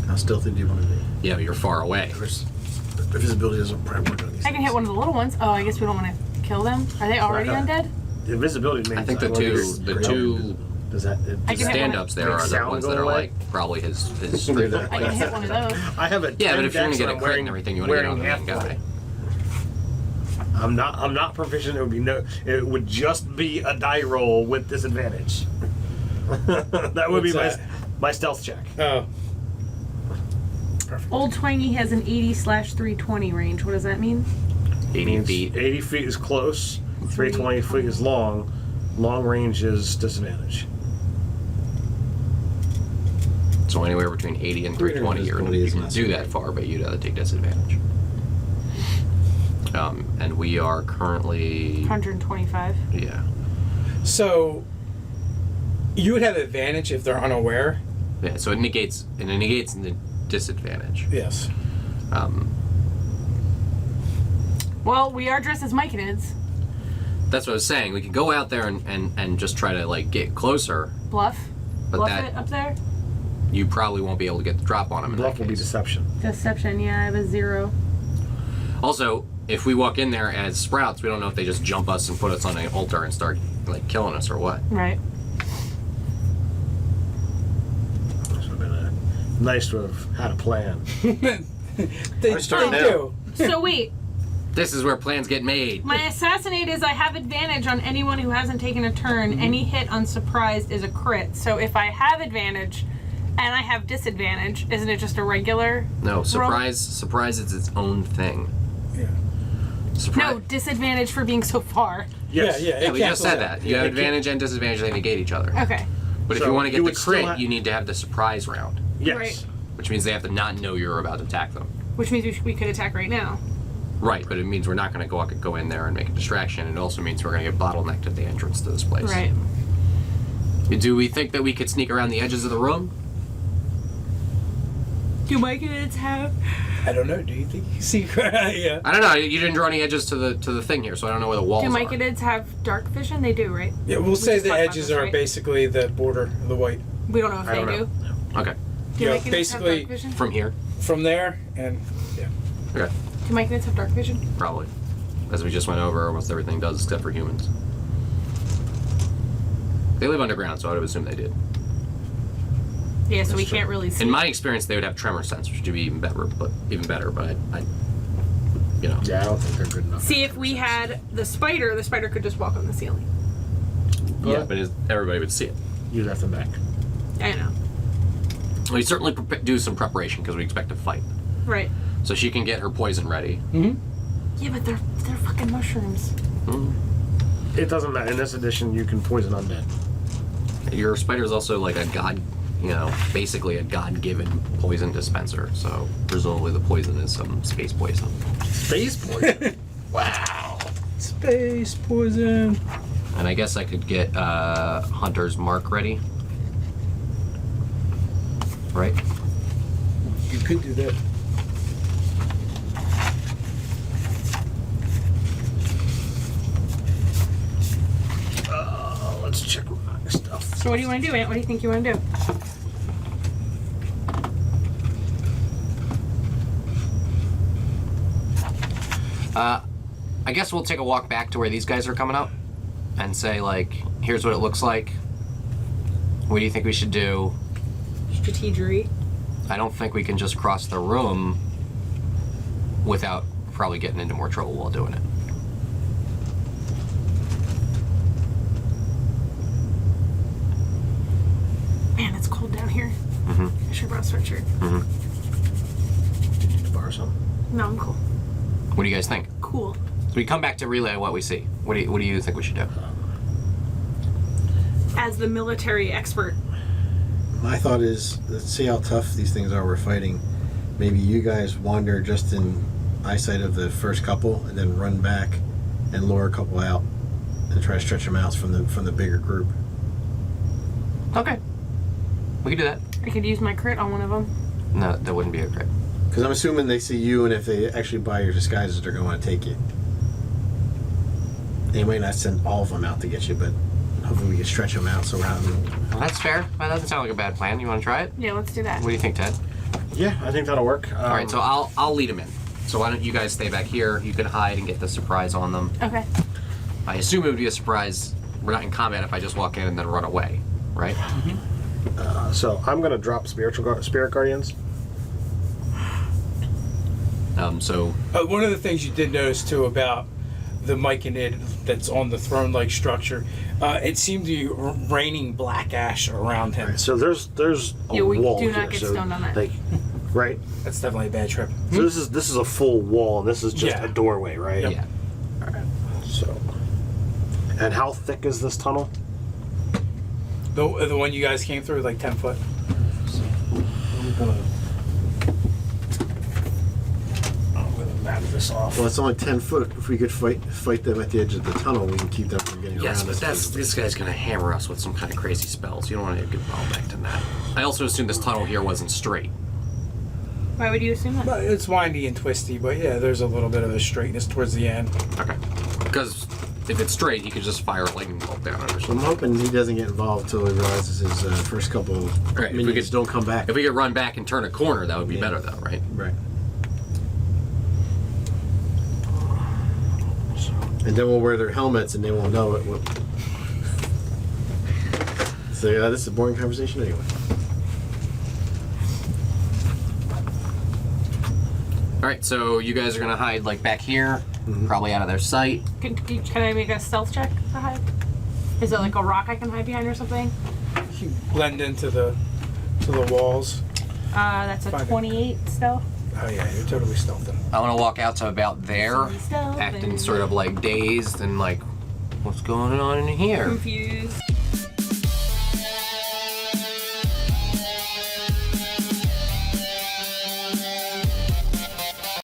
How stealthy do you want to be? Yeah, but you're far away. The visibility doesn't probably work on these I can things. hit one of the little ones. Oh, I guess we don't want to kill them. Are they already Right. undead? The invisibility means I think the that. two Does that? I can hit stand-ups there Make are the sound ones go that are away? like probably his Do that. I can hit one of those. I have a Yeah, but 10 if you're gonna dex get and a I'm crit wearing, and everything, you want to get on the main half guy. I'm not proficient. It would be it would just be a die roll with disadvantage. That would be What's my stealth check. Oh. Perfect. Old Twangy has an 80/320 range. What does that mean? 80 Means feet. 80 feet is close. 320 feet is long. Long range is disadvantage. So anywhere between 80 and 320, you can do that far, but you'd have to take disadvantage. And we are currently 125. yeah. So you would have advantage if they're unaware. Yeah, so it negates the disadvantage. Yes. Well, we are dressed as myconids. That's what I was saying. We could go out there and just try to like get closer, Bluff. but Bluff that it up there. you probably won't be able to get the drop on him. In Bluff that will be case. deception. Deception. Yeah, I have a 0. Also, if we walk in there as sprouts, we don't know if they just jump us and put us on an altar and start like killing us or what. Right. This would have been nice to have had a plan. They starting now. do. So wait, This is where plans get made. my assassinate is I have advantage on anyone who hasn't taken a turn. Any hit unsurprised is a crit. So if I have advantage and I have disadvantage, isn't it just a regular? No, surprise is its own thing. Yeah. Surprise. No, disadvantage for being so far. Yes. Yeah, Yeah, we just said cancels that. You have It advantage and disadvantage, they negate each other. Okay. But if So you want to you get the would still crit, have- you need to have the surprise round, Yes. Right. which means they have to not know you're about to attack them. Which means we could attack right now. Right, but it means we're not going to go in there and make a distraction. It also means we're going to get bottlenecked at the entrance to this place. Right. Do we think that we could sneak around the edges of the room? Do myconids have? I don't know. Do you think you see? Yeah. I don't know. You didn't draw any edges to the thing here, so I don't know where the walls Do are. myconids have dark vision? They do, right? Yeah. We'll say just the talked about edges this, are right? basically the border of the white. We don't know if I they don't do. Okay, Do Yeah, myconids basically have dark vision? from here. from there and yeah. Okay, Do myconids have dark vision? probably. As we just went over, almost everything does except for humans. They live underground, so I would assume they did. Yeah, so we true. can't really see. In my experience, they would have tremor sense, which would be even better. But I you know. Yeah, I don't think they're good enough. See, if we had the spider could just walk on the ceiling. Yeah, but everybody would see it. You'd have them back. I know. We certainly do some preparation because we expect to fight. Right. So she can get her poison ready. Yeah, but they're fucking mushrooms. It doesn't matter. In this edition, you can poison undead. Your spider is also like a god, basically a god-given poison dispenser. So presumably the poison is some space poison. Space poison? Wow. Space poison. And I guess I could get Hunter's Mark ready. Right? You could do that. Let's check my stuff. So what do you want to do, Aunt? What do you think you want to do? I guess we'll take a walk back to where these guys are coming up and say, like, here's what it looks like. What do you think we should do? Strategery. I don't think we can just cross the room without probably getting into more trouble while doing it. Man, it's cold down here. I should have brought a sweatshirt. Need to borrow some? No, I'm cool. What do you guys think? Cool. So we come back to relay what we see. What do you think we should do? As the military expert. My thought is, let's see how tough these things are we're fighting. Maybe you guys wander just in eyesight of the first couple, and then run back and lure a couple out, and try to stretch them out from the bigger group. Okay. We can do that. I could use my crit on one of them. No, that wouldn't be a crit. Because I'm assuming they see you, and if they actually buy your disguises, they're going to want to take you. They might not send all of them out to get you, but hopefully we can stretch them out so we're out in... Well, that's fair. That doesn't sound like a bad plan. You want to try it? Yeah, let's do that. What do you think, Ted? Yeah, I think that'll work. All right, so I'll lead them in. So why don't you guys stay back here? You can hide and get the surprise on them. Okay. I assume it would be a surprise. We're not in combat if I just walk in and then run away, right? So I'm going to drop Spirit Guardians. So One of the things you did notice too about the myconid that's on the throne-like structure, it seemed to be raining black ash around him. So there's a Yeah, we wall do not here, get so, stoned on that. like, right? That's definitely a bad trip. So this is a full wall, and this is just Yeah. a doorway, right? Yep. yeah. So, and how thick is this tunnel? The one you guys came through, like 10 foot. I'm gonna map this off. Well, it's only 10 foot. If we could fight them at the edge of the tunnel, we can keep them from getting Yes, around but us. this guy's gonna hammer us with some kind of crazy spells. You don't want to get involved back to that. I also assume this tunnel here wasn't straight. Why would you assume that? But it's windy and twisty, but yeah, there's a little bit of a straightness towards the end. Okay. Because if it's straight, he could just fire a lightning bolt down it or I'm something. hoping he doesn't get involved until he realizes his first couple Right, if we minions could- don't come back. If we could run back and turn a corner, that would be Yeah. better, though, right? Right. And then we'll wear their helmets and they won't know it. So yeah, this is a boring conversation anyway. All right, so you guys are gonna hide like back here, probably out of their sight. Can I make a stealth check to hide? Is it like a rock I can hide behind or something? You blend into the walls. That's a Fine. 28 stealth. Oh yeah, you're totally stealthing. I want to walk out to about there, Stealth acting and sort of like dazed and like, what's going on in here? confused.